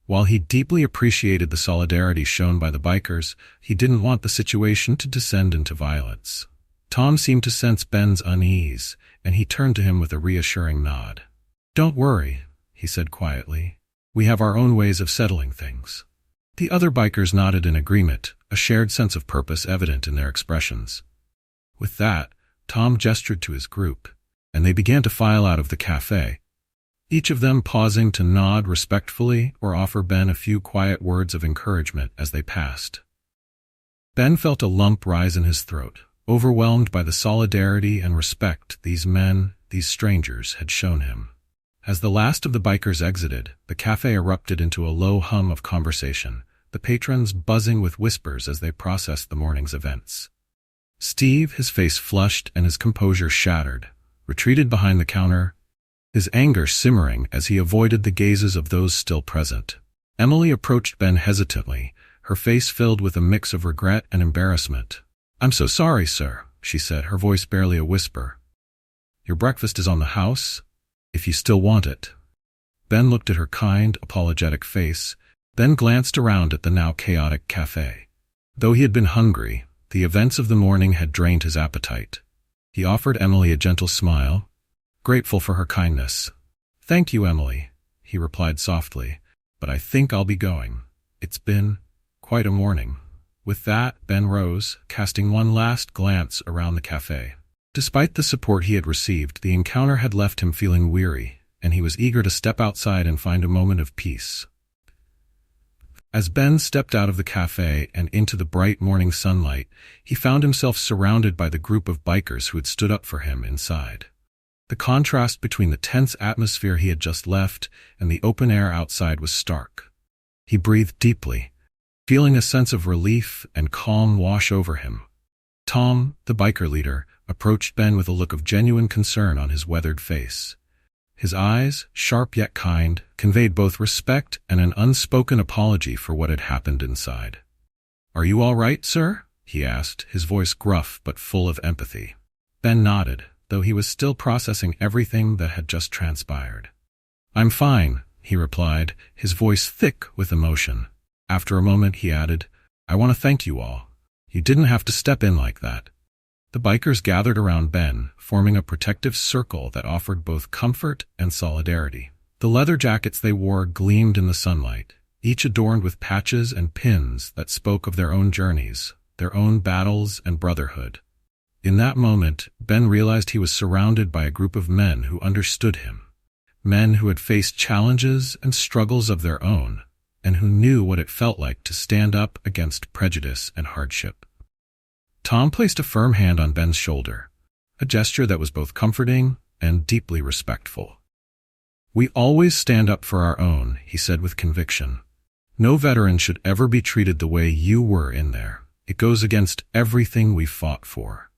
While he deeply appreciated the solidarity shown by the bikers, he didn't want the situation to descend into violence. Tom seemed to sense Ben's unease, and he turned to him with a reassuring nod. "Don't worry," he said quietly. "We have our own ways of settling things." The other bikers nodded in agreement, a shared sense of purpose evident in their expressions. With that, Tom gestured to his group, and they began to file out of the cafe, each of them pausing to nod respectfully or offer Ben a few quiet words of encouragement as they passed. Ben felt a lump rise in his throat, overwhelmed by the solidarity and respect these strangers, had shown him. As the last of the bikers exited, the cafe erupted into a low hum of conversation, the patrons buzzing with whispers as they processed the morning's events. Steve, his face flushed and his composure shattered, retreated behind the counter, his anger simmering as he avoided the gazes of those still present. Emily approached Ben hesitantly, her face filled with a mix of regret and embarrassment. "I'm so sorry, sir," she said, her voice barely a whisper. "Your breakfast is on the house, if you still want it." Ben looked at her kind, apologetic face, then glanced around at the now chaotic cafe. Though he had been hungry, the events of the morning had drained his appetite. He offered Emily a gentle smile, grateful for her kindness. "Thank you, Emily," he replied softly, "but I think I'll be going. It's been quite a morning." With that, Ben rose, casting one last glance around the cafe. Despite the support he had received, the encounter had left him feeling weary, and he was eager to step outside and find a moment of peace. As Ben stepped out of the cafe and into the bright morning sunlight, he found himself surrounded by the group of bikers who had stood up for him inside. The contrast between the tense atmosphere he had just left and the open air outside was stark. He breathed deeply, feeling a sense of relief and calm wash over him. Tom, the biker leader, approached Ben with a look of genuine concern on his weathered face. His eyes, sharp yet kind, conveyed both respect and an unspoken apology for what had happened inside. "Are you all right, sir?" he asked, his voice gruff but full of empathy. Ben nodded, though he was still processing everything that had just transpired. "I'm fine," he replied, his voice thick with emotion. After a moment he added, "I want to thank you all. You didn't have to step in like that." The bikers gathered around Ben, forming a protective circle that offered both comfort and solidarity. The leather jackets they wore gleamed in the sunlight, each adorned with patches and pins that spoke of their own journeys, their own battles and brotherhood. In that moment, Ben realized he was surrounded by a group of men who understood him, men who had faced challenges and struggles of their own, and who knew what it felt like to stand up against prejudice and hardship. Tom placed a firm hand on Ben's shoulder, a gesture that was both comforting and deeply respectful. "We always stand up for our own," he said with conviction. "No veteran should ever be treated the way you were in there. It goes against everything we've fought for."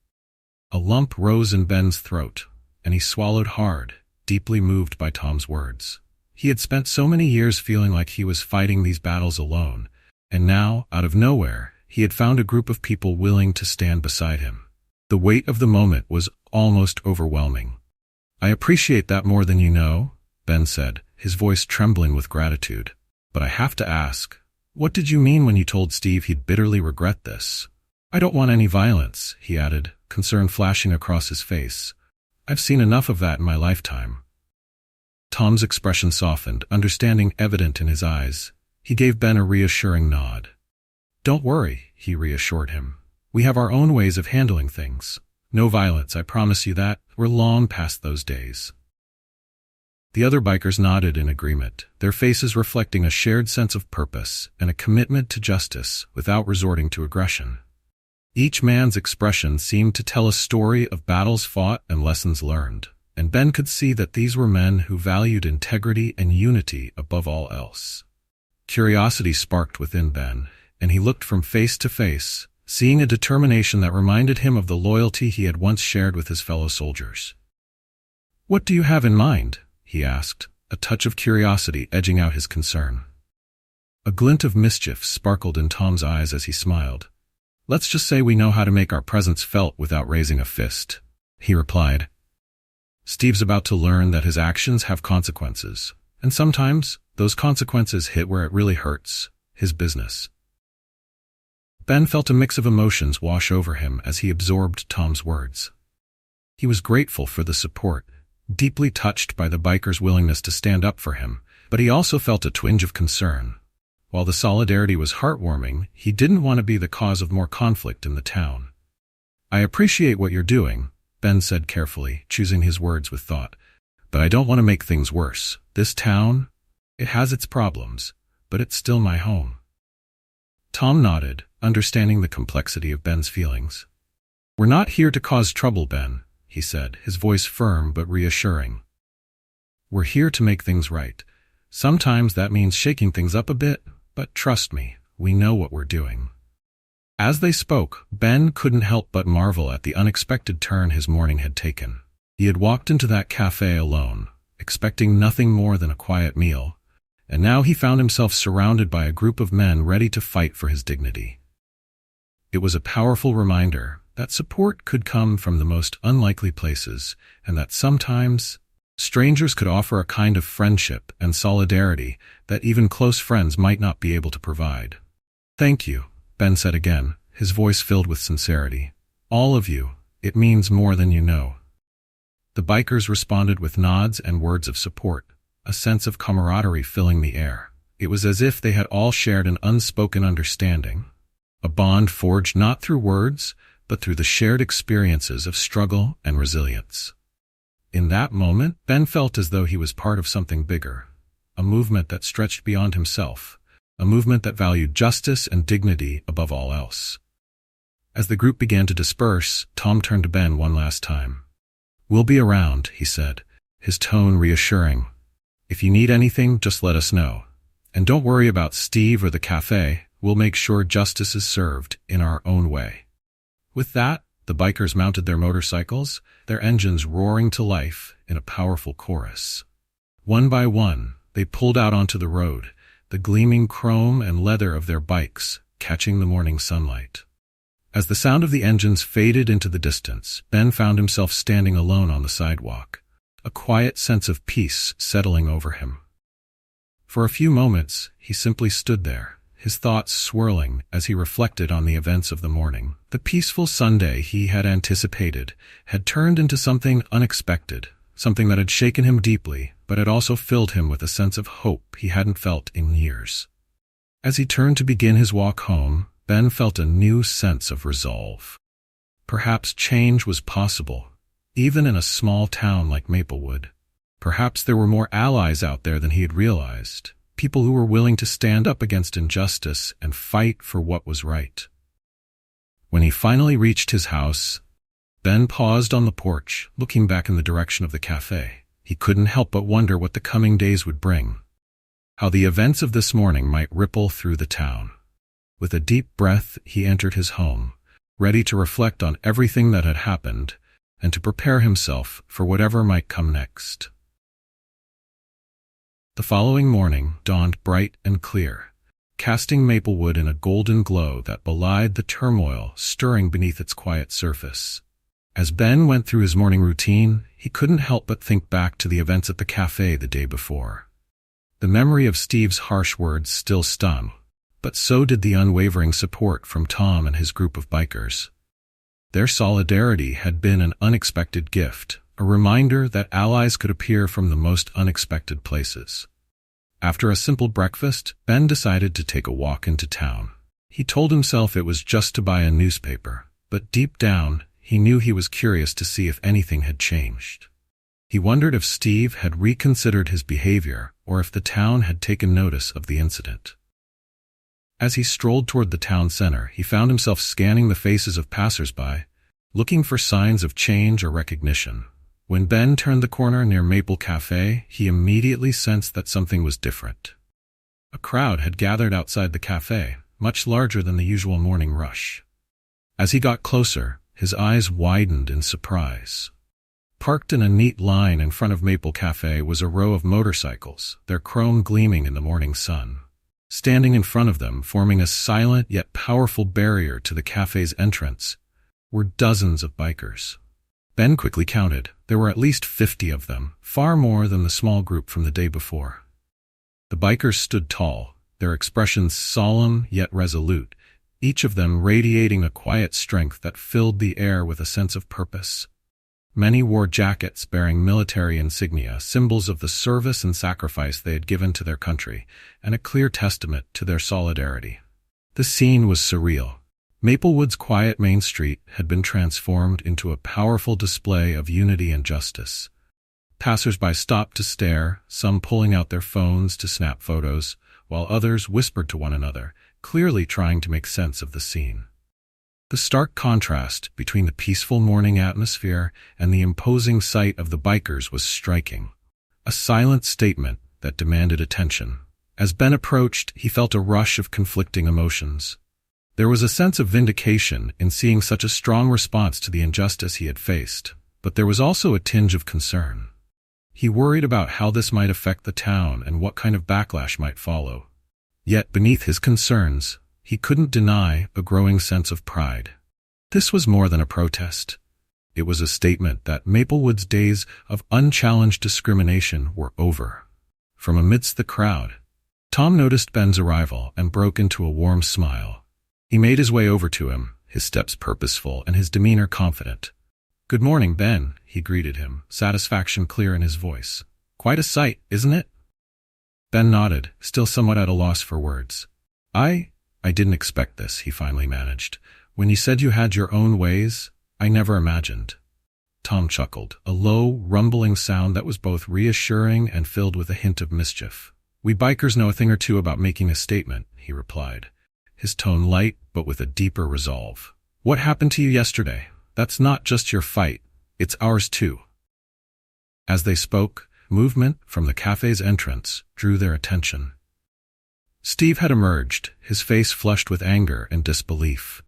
A lump rose in Ben's throat, and he swallowed hard, deeply moved by Tom's words. He had spent so many years feeling like he was fighting these battles alone, and now, out of nowhere, he had found a group of people willing to stand beside him. The weight of the moment was almost overwhelming. I appreciate that more than you know, Ben said, his voice trembling with gratitude. But I have to ask, what did you mean when you told Steve he'd bitterly regret this? I don't want any violence, he added, concern flashing across his face. I've seen enough of that in my lifetime. Tom's expression softened, understanding evident in his eyes. He gave Ben a reassuring nod. Don't worry, he reassured him. We have our own ways of handling things. No violence, I promise you that. We're long past those days. The other bikers nodded in agreement, their faces reflecting a shared sense of purpose and a commitment to justice without resorting to aggression. Each man's expression seemed to tell a story of battles fought and lessons learned, and Ben could see that these were men who valued integrity and unity above all else. Curiosity sparked within Ben, and he looked from face to face, seeing a determination that reminded him of the loyalty he had once shared with his fellow soldiers. What do you have in mind? He asked, a touch of curiosity edging out his concern. A glint of mischief sparkled in Tom's eyes as he smiled. Let's just say we know how to make our presence felt without raising a fist, he replied. Steve's about to learn that his actions have consequences, and sometimes those consequences hit where it really hurts, his business. Ben felt a mix of emotions wash over him as he absorbed Tom's words. He was grateful for the support, deeply touched by the biker's willingness to stand up for him, but he also felt a twinge of concern. While the solidarity was heartwarming, he didn't want to be the cause of more conflict in the town. I appreciate what you're doing, Ben said carefully, choosing his words with thought. But I don't want to make things worse. This town, it has its problems, but it's still my home. Tom nodded, understanding the complexity of Ben's feelings. We're not here to cause trouble, Ben, he said, his voice firm but reassuring. We're here to make things right. Sometimes that means shaking things up a bit, but trust me, we know what we're doing. As they spoke, Ben couldn't help but marvel at the unexpected turn his morning had taken. He had walked into that cafe alone, expecting nothing more than a quiet meal, and now he found himself surrounded by a group of men ready to fight for his dignity. It was a powerful reminder that support could come from the most unlikely places, and that sometimes strangers could offer a kind of friendship and solidarity that even close friends might not be able to provide. Thank you, Ben said again, his voice filled with sincerity. All of you, it means more than you know. The bikers responded with nods and words of support, a sense of camaraderie filling the air. It was as if they had all shared an unspoken understanding, a bond forged not through words, but through the shared experiences of struggle and resilience. In that moment, Ben felt as though he was part of something bigger, a movement that stretched beyond himself, a movement that valued justice and dignity above all else. As the group began to disperse, Tom turned to Ben one last time. We'll be around, he said, his tone reassuring. If you need anything, just let us know. And don't worry about Steve or the cafe, we'll make sure justice is served in our own way. With that, the bikers mounted their motorcycles, their engines roaring to life in a powerful chorus. One by one, they pulled out onto the road, the gleaming chrome and leather of their bikes catching the morning sunlight. As the sound of the engines faded into the distance, Ben found himself standing alone on the sidewalk, a quiet sense of peace settling over him. For a few moments, he simply stood there, his thoughts swirling as he reflected on the events of the morning. The peaceful Sunday he had anticipated had turned into something unexpected, something that had shaken him deeply, but had also filled him with a sense of hope he hadn't felt in years. As he turned to begin his walk home, Ben felt a new sense of resolve. Perhaps change was possible, even in a small town like Maplewood. Perhaps there were more allies out there than he had realized, people who were willing to stand up against injustice and fight for what was right. When he finally reached his house, Ben paused on the porch, looking back in the direction of the cafe. He couldn't help but wonder what the coming days would bring, how the events of this morning might ripple through the town. With a deep breath, he entered his home, ready to reflect on everything that had happened and to prepare himself for whatever might come next. The following morning dawned bright and clear, casting Maplewood in a golden glow that belied the turmoil stirring beneath its quiet surface. As Ben went through his morning routine, he couldn't help but think back to the events at the cafe the day before. The memory of Steve's harsh words still stung, but so did the unwavering support from Tom and his group of bikers. Their solidarity had been an unexpected gift, a reminder that allies could appear from the most unexpected places. After a simple breakfast, Ben decided to take a walk into town. He told himself it was just to buy a newspaper, but deep down, he knew he was curious to see if anything had changed. He wondered if Steve had reconsidered his behavior or if the town had taken notice of the incident. As he strolled toward the town center, he found himself scanning the faces of passers-by, looking for signs of change or recognition. When Ben turned the corner near Maple Café, he immediately sensed that something was different. A crowd had gathered outside the café, much larger than the usual morning rush. As he got closer, his eyes widened in surprise. Parked in a neat line in front of Maple Café was a row of motorcycles, their chrome gleaming in the morning sun. Standing in front of them, forming a silent yet powerful barrier to the cafe's entrance, were dozens of bikers. Ben quickly counted. There were at least 50 of them, far more than the small group from the day before. The bikers stood tall, their expressions solemn yet resolute, each of them radiating a quiet strength that filled the air with a sense of purpose. Many wore jackets bearing military insignia, symbols of the service and sacrifice they had given to their country, and a clear testament to their solidarity. The scene was surreal. Maplewood's quiet main street had been transformed into a powerful display of unity and justice. Passers-by stopped to stare, some pulling out their phones to snap photos, while others whispered to one another, clearly trying to make sense of the scene. The stark contrast between the peaceful morning atmosphere and the imposing sight of the bikers was striking. A silent statement that demanded attention. As Ben approached, he felt a rush of conflicting emotions. There was a sense of vindication in seeing such a strong response to the injustice he had faced, but there was also a tinge of concern. He worried about how this might affect the town and what kind of backlash might follow. Yet beneath his concerns, he couldn't deny a growing sense of pride. This was more than a protest. It was a statement that Maplewood's days of unchallenged discrimination were over. From amidst the crowd, Tom noticed Ben's arrival and broke into a warm smile. He made his way over to him, his steps purposeful and his demeanor confident. "Good morning, Ben," he greeted him, satisfaction clear in his voice. "Quite a sight, isn't it?" Ben nodded, still somewhat at a loss for words. I didn't expect this," he finally managed. "When you said you had your own ways, I never imagined." Tom chuckled, a low, rumbling sound that was both reassuring and filled with a hint of mischief. "We bikers know a thing or two about making a statement," he replied, his tone light but with a deeper resolve. "What happened to you yesterday? That's not just your fight, it's ours too." As they spoke, movement from the cafe's entrance drew their attention. Steve had emerged, his face flushed with anger and disbelief.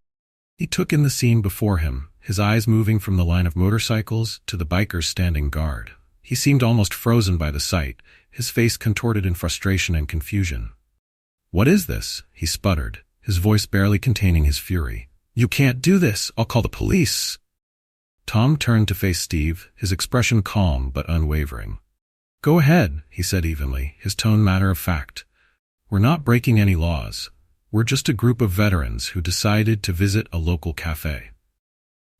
He took in the scene before him, his eyes moving from the line of motorcycles to the bikers standing guard. He seemed almost frozen by the sight, his face contorted in frustration and confusion. "What is this?" he sputtered, his voice barely containing his fury. "You can't do this, I'll call the police." Tom turned to face Steve, his expression calm but unwavering. "Go ahead," he said evenly, his tone matter of fact. "We're not breaking any laws. We're just a group of veterans who decided to visit a local cafe."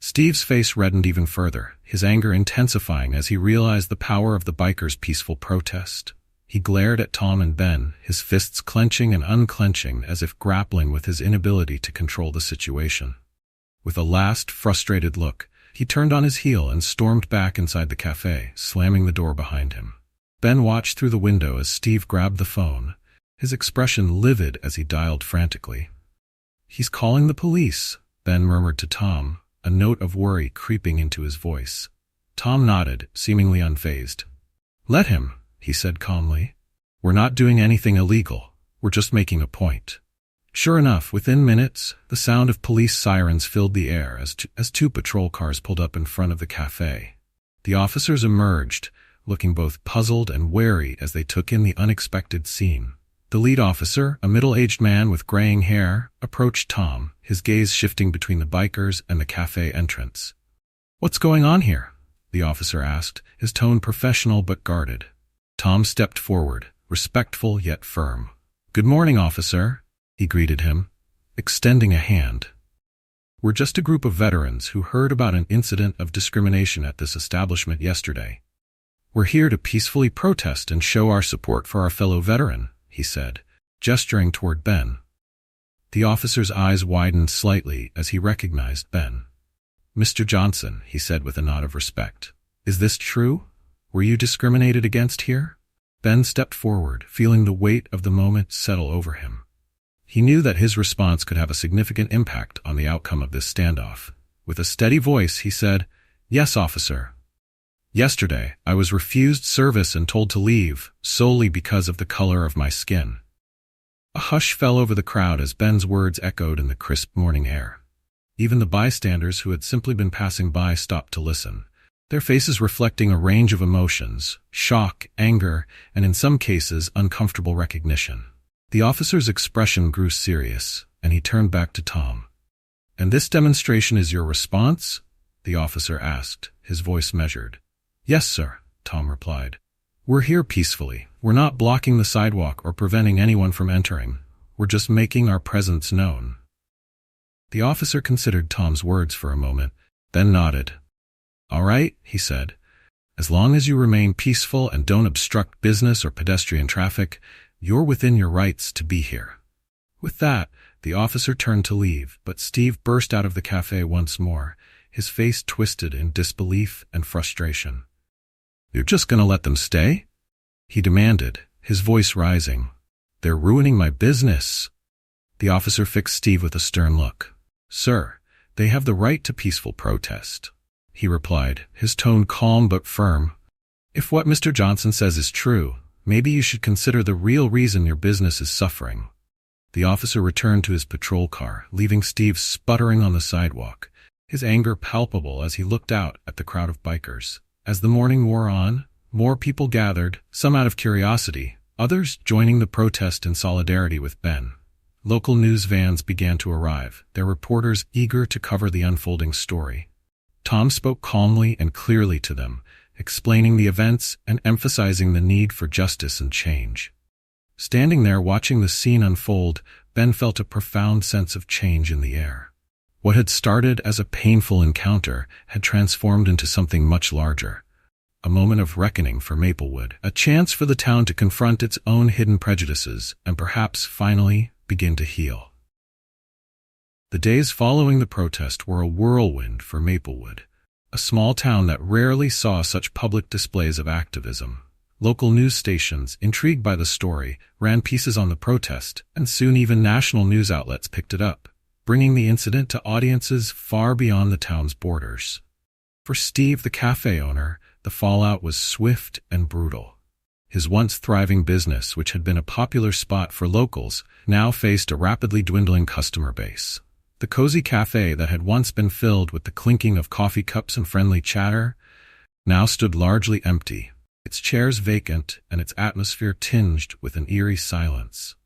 Steve's face reddened even further, his anger intensifying as he realized the power of the bikers' peaceful protest. He glared at Tom and Ben, his fists clenching and unclenching as if grappling with his inability to control the situation. With a last, frustrated look, he turned on his heel and stormed back inside the cafe, slamming the door behind him. Ben watched through the window as Steve grabbed the phone, his expression livid as he dialed frantically. "He's calling the police," Ben murmured to Tom, a note of worry creeping into his voice. Tom nodded, seemingly unfazed. "Let him," he said calmly. "We're not doing anything illegal. We're just making a point." Sure enough, within minutes, the sound of police sirens filled the air as two patrol cars pulled up in front of the cafe. The officers emerged, looking both puzzled and wary as they took in the unexpected scene. The lead officer, a middle-aged man with graying hair, approached Tom, his gaze shifting between the bikers and the cafe entrance. "What's going on here?" the officer asked, his tone professional but guarded. Tom stepped forward, respectful yet firm. "Good morning, officer," he greeted him, extending a hand. "We're just a group of veterans who heard about an incident of discrimination at this establishment yesterday. We're here to peacefully protest and show our support for our fellow veteran," he said, gesturing toward Ben. The officer's eyes widened slightly as he recognized Ben. "Mr. Johnson," he said with a nod of respect, "is this true? Were you discriminated against here?" Ben stepped forward, feeling the weight of the moment settle over him. He knew that his response could have a significant impact on the outcome of this standoff. With a steady voice, he said, "Yes, officer. Yesterday, I was refused service and told to leave, solely because of the color of my skin." A hush fell over the crowd as Ben's words echoed in the crisp morning air. Even the bystanders who had simply been passing by stopped to listen, their faces reflecting a range of emotions: shock, anger, and in some cases, uncomfortable recognition. The officer's expression grew serious, and he turned back to Tom. "And this demonstration is your response?" the officer asked, his voice measured. "Yes, sir," Tom replied. "We're here peacefully. We're not blocking the sidewalk or preventing anyone from entering. We're just making our presence known." The officer considered Tom's words for a moment, then nodded. "All right," he said. "As long as you remain peaceful and don't obstruct business or pedestrian traffic, you're within your rights to be here." With that, the officer turned to leave, but Steve burst out of the cafe once more, his face twisted in disbelief and frustration. "You're just going to let them stay?" he demanded, his voice rising. "They're ruining my business." The officer fixed Steve with a stern look. "Sir, they have the right to peaceful protest," he replied, his tone calm but firm. "If what Mr. Johnson says is true, maybe you should consider the real reason your business is suffering." The officer returned to his patrol car, leaving Steve sputtering on the sidewalk, his anger palpable as he looked out at the crowd of bikers. As the morning wore on, more people gathered, some out of curiosity, others joining the protest in solidarity with Ben. Local news vans began to arrive, their reporters eager to cover the unfolding story. Tom spoke calmly and clearly to them, explaining the events and emphasizing the need for justice and change. Standing there watching the scene unfold, Ben felt a profound sense of change in the air. What had started as a painful encounter had transformed into something much larger. A moment of reckoning for Maplewood, a chance for the town to confront its own hidden prejudices and perhaps, finally, begin to heal. The days following the protest were a whirlwind for Maplewood, a small town that rarely saw such public displays of activism. Local news stations, intrigued by the story, ran pieces on the protest, and soon even national news outlets picked it up, bringing the incident to audiences far beyond the town's borders. For Steve, the cafe owner, the fallout was swift and brutal. His once thriving business, which had been a popular spot for locals, now faced a rapidly dwindling customer base. The cozy cafe that had once been filled with the clinking of coffee cups and friendly chatter now stood largely empty, its chairs vacant and its atmosphere tinged with an eerie silence.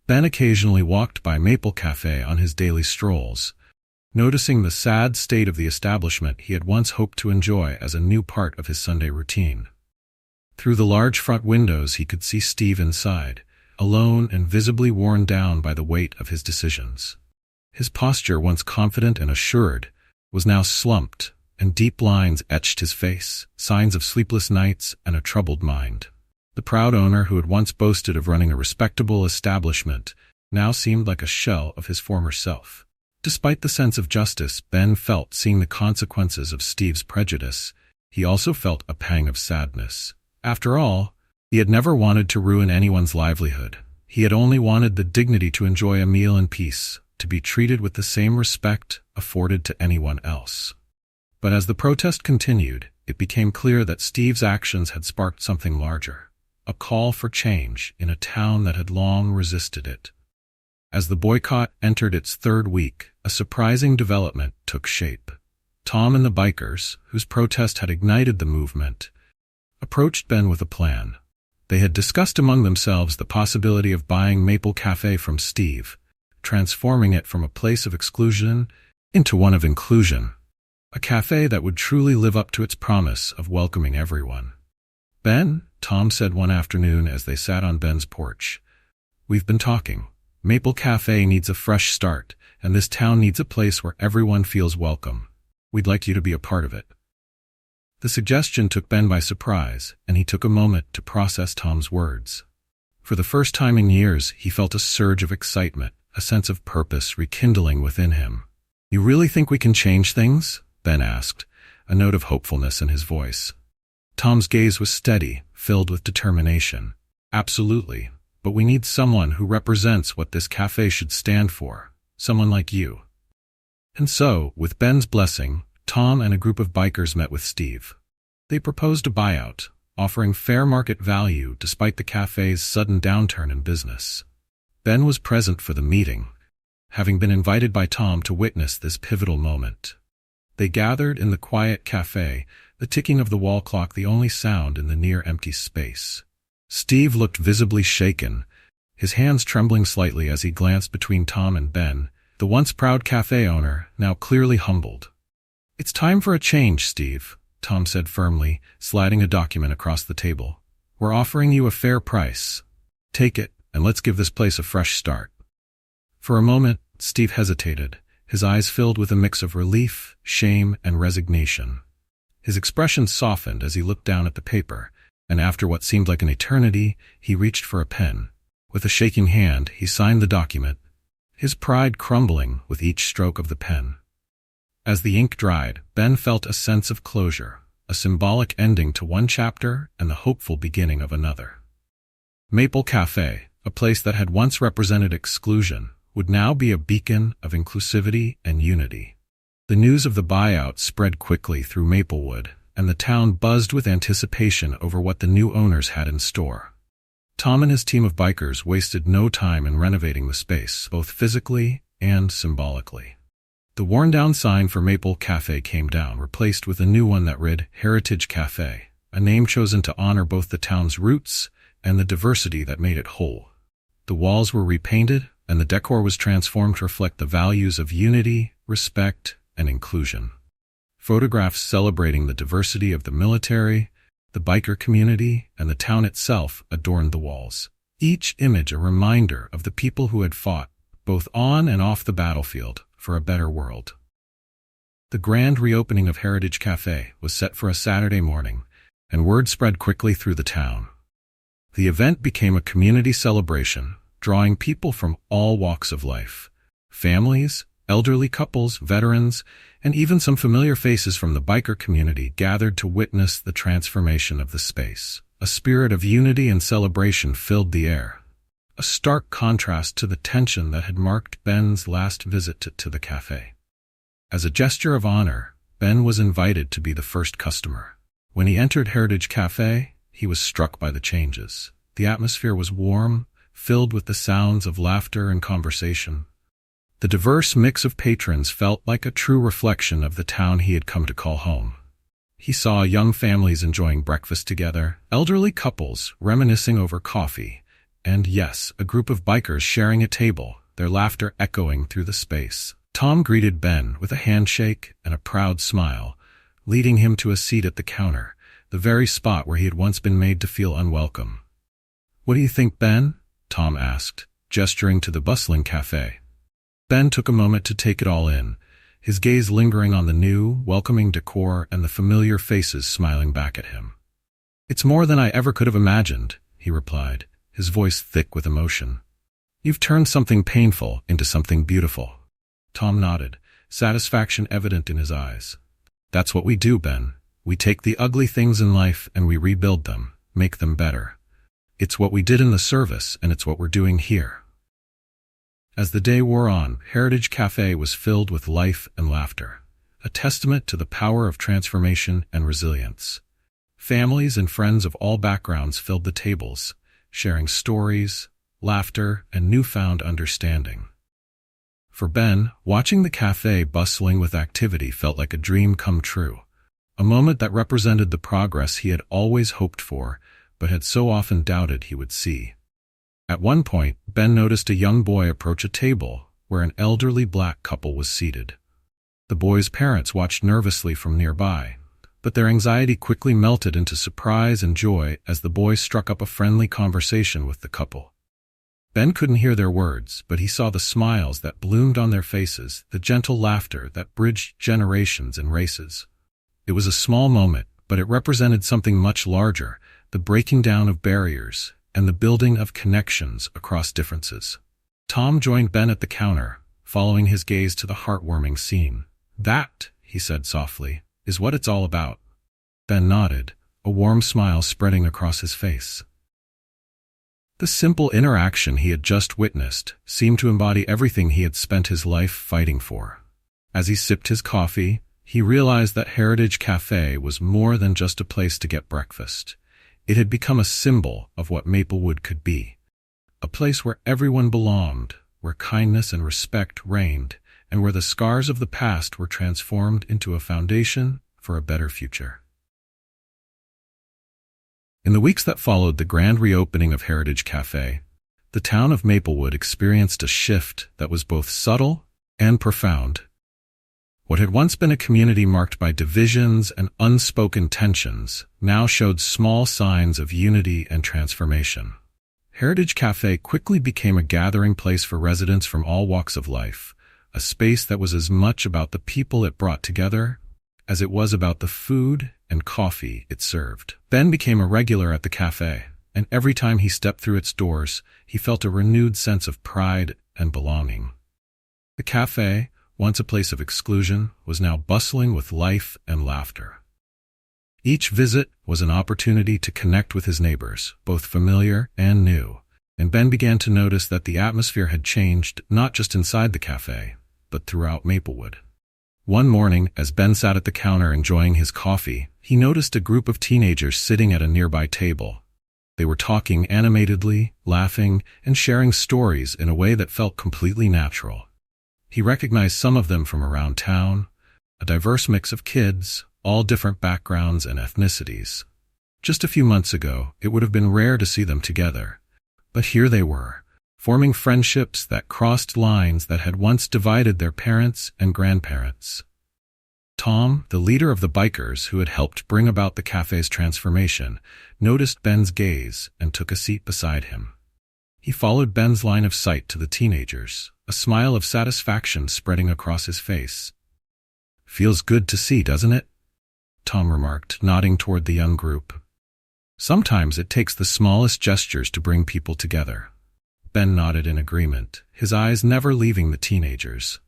Ben occasionally walked by Maple Cafe on his daily strolls, noticing the sad state of the establishment he had once hoped to enjoy as a new part of his Sunday routine. Through the large front windows he could see Steve inside, alone and visibly worn down by the weight of his decisions. His posture, once confident and assured, was now slumped, and deep lines etched his face, signs of sleepless nights and a troubled mind. The proud owner who had once boasted of running a respectable establishment now seemed like a shell of his former self. Despite the sense of justice Ben felt seeing the consequences of Steve's prejudice, he also felt a pang of sadness. After all, he had never wanted to ruin anyone's livelihood. He had only wanted the dignity to enjoy a meal in peace, to be treated with the same respect afforded to anyone else. But as the protest continued, it became clear that Steve's actions had sparked something larger, a call for change in a town that had long resisted it. As the boycott entered its third week, a surprising development took shape. Tom and the bikers, whose protest had ignited the movement, approached Ben with a plan. They had discussed among themselves the possibility of buying Maple Cafe from Steve, transforming it from a place of exclusion into one of inclusion. A cafe that would truly live up to its promise of welcoming everyone. "Ben," Tom said one afternoon as they sat on Ben's porch, "we've been talking. Maple Cafe needs a fresh start, and this town needs a place where everyone feels welcome. We'd like you to be a part of it." The suggestion took Ben by surprise, and he took a moment to process Tom's words. For the first time in years, he felt a surge of excitement, a sense of purpose rekindling within him. "You really think we can change things?" Ben asked, a note of hopefulness in his voice. Tom's gaze was steady, filled with determination. "Absolutely, but we need someone who represents what this cafe should stand for, someone like you." And so, with Ben's blessing, Tom and a group of bikers met with Steve. They proposed a buyout, offering fair market value despite the cafe's sudden downturn in business. Ben was present for the meeting, having been invited by Tom to witness this pivotal moment. They gathered in the quiet cafe, the ticking of the wall clock the only sound in the near-empty space. Steve looked visibly shaken, his hands trembling slightly as he glanced between Tom and Ben, the once proud cafe owner, now clearly humbled. "It's time for a change, Steve," Tom said firmly, sliding a document across the table. "We're offering you a fair price. Take it, and let's give this place a fresh start." For a moment, Steve hesitated, his eyes filled with a mix of relief, shame, and resignation. His expression softened as he looked down at the paper, and after what seemed like an eternity, he reached for a pen. With a shaking hand, he signed the document, his pride crumbling with each stroke of the pen. As the ink dried, Ben felt a sense of closure, a symbolic ending to one chapter and the hopeful beginning of another. Maple Cafe, a place that had once represented exclusion, would now be a beacon of inclusivity and unity. The news of the buyout spread quickly through Maplewood, and the town buzzed with anticipation over what the new owners had in store. Tom and his team of bikers wasted no time in renovating the space, both physically and symbolically. The worn-down sign for Maple Cafe came down, replaced with a new one that read Heritage Cafe, a name chosen to honor both the town's roots and the diversity that made it whole. The walls were repainted, and the decor was transformed to reflect the values of unity, respect, and inclusion. Photographs celebrating the diversity of the military, the biker community, and the town itself adorned the walls, each image a reminder of the people who had fought, both on and off the battlefield, for a better world. The grand reopening of Heritage Cafe was set for a Saturday morning, and word spread quickly through the town. The event became a community celebration, drawing people from all walks of life: families, elderly couples, veterans, and even some familiar faces from the biker community gathered to witness the transformation of the space. A spirit of unity and celebration filled the air, a stark contrast to the tension that had marked Ben's last visit to the cafe. As a gesture of honor, Ben was invited to be the first customer. When he entered Heritage Cafe, he was struck by the changes. The atmosphere was warm, filled with the sounds of laughter and conversation. The diverse mix of patrons felt like a true reflection of the town he had come to call home. He saw young families enjoying breakfast together, elderly couples reminiscing over coffee, and yes, a group of bikers sharing a table, their laughter echoing through the space. Tom greeted Ben with a handshake and a proud smile, leading him to a seat at the counter, the very spot where he had once been made to feel unwelcome. "What do you think, Ben?" Tom asked, gesturing to the bustling cafe. Ben took a moment to take it all in, his gaze lingering on the new, welcoming decor and the familiar faces smiling back at him. "It's more than I ever could have imagined," he replied, his voice thick with emotion. "You've turned something painful into something beautiful." Tom nodded, satisfaction evident in his eyes. "That's what we do, Ben. We take the ugly things in life and we rebuild them, make them better. It's what we did in the service, and it's what we're doing here." As the day wore on, Heritage Cafe was filled with life and laughter, a testament to the power of transformation and resilience. Families and friends of all backgrounds filled the tables, sharing stories, laughter, and newfound understanding. For Ben, watching the cafe bustling with activity felt like a dream come true, a moment that represented the progress he had always hoped for, but had so often doubted he would see. At one point, Ben noticed a young boy approach a table where an elderly black couple was seated. The boy's parents watched nervously from nearby, but their anxiety quickly melted into surprise and joy as the boy struck up a friendly conversation with the couple. Ben couldn't hear their words, but he saw the smiles that bloomed on their faces, the gentle laughter that bridged generations and races. It was a small moment, but it represented something much larger, the breaking down of barriers and the building of connections across differences. Tom joined Ben at the counter, following his gaze to the heartwarming scene. "That," he said softly, "is what it's all about." Ben nodded, a warm smile spreading across his face. The simple interaction he had just witnessed seemed to embody everything he had spent his life fighting for. As he sipped his coffee, he realized that Heritage Café was more than just a place to get breakfast. It had become a symbol of what Maplewood could be. A place where everyone belonged, where kindness and respect reigned, and where the scars of the past were transformed into a foundation for a better future. In the weeks that followed the grand reopening of Heritage Café, the town of Maplewood experienced a shift that was both subtle and profound. What had once been a community marked by divisions and unspoken tensions now showed small signs of unity and transformation. Heritage Café quickly became a gathering place for residents from all walks of life, a space that was as much about the people it brought together as it was about the food and coffee it served. Ben became a regular at the cafe, and every time he stepped through its doors, he felt a renewed sense of pride and belonging. The cafe, once a place of exclusion, was now bustling with life and laughter. Each visit was an opportunity to connect with his neighbors, both familiar and new, and Ben began to notice that the atmosphere had changed not just inside the cafe, but throughout Maplewood. One morning, as Ben sat at the counter enjoying his coffee, he noticed a group of teenagers sitting at a nearby table. They were talking animatedly, laughing, and sharing stories in a way that felt completely natural. He recognized some of them from around town, a diverse mix of kids, all different backgrounds and ethnicities. Just a few months ago, it would have been rare to see them together, but here they were, forming friendships that crossed lines that had once divided their parents and grandparents. Tom, the leader of the bikers who had helped bring about the cafe's transformation, noticed Ben's gaze and took a seat beside him. He followed Ben's line of sight to the teenagers, a smile of satisfaction spreading across his face. "Feels good to see, doesn't it?" Tom remarked, nodding toward the young group. "Sometimes it takes the smallest gestures to bring people together." Ben nodded in agreement, his eyes never leaving the teenagers.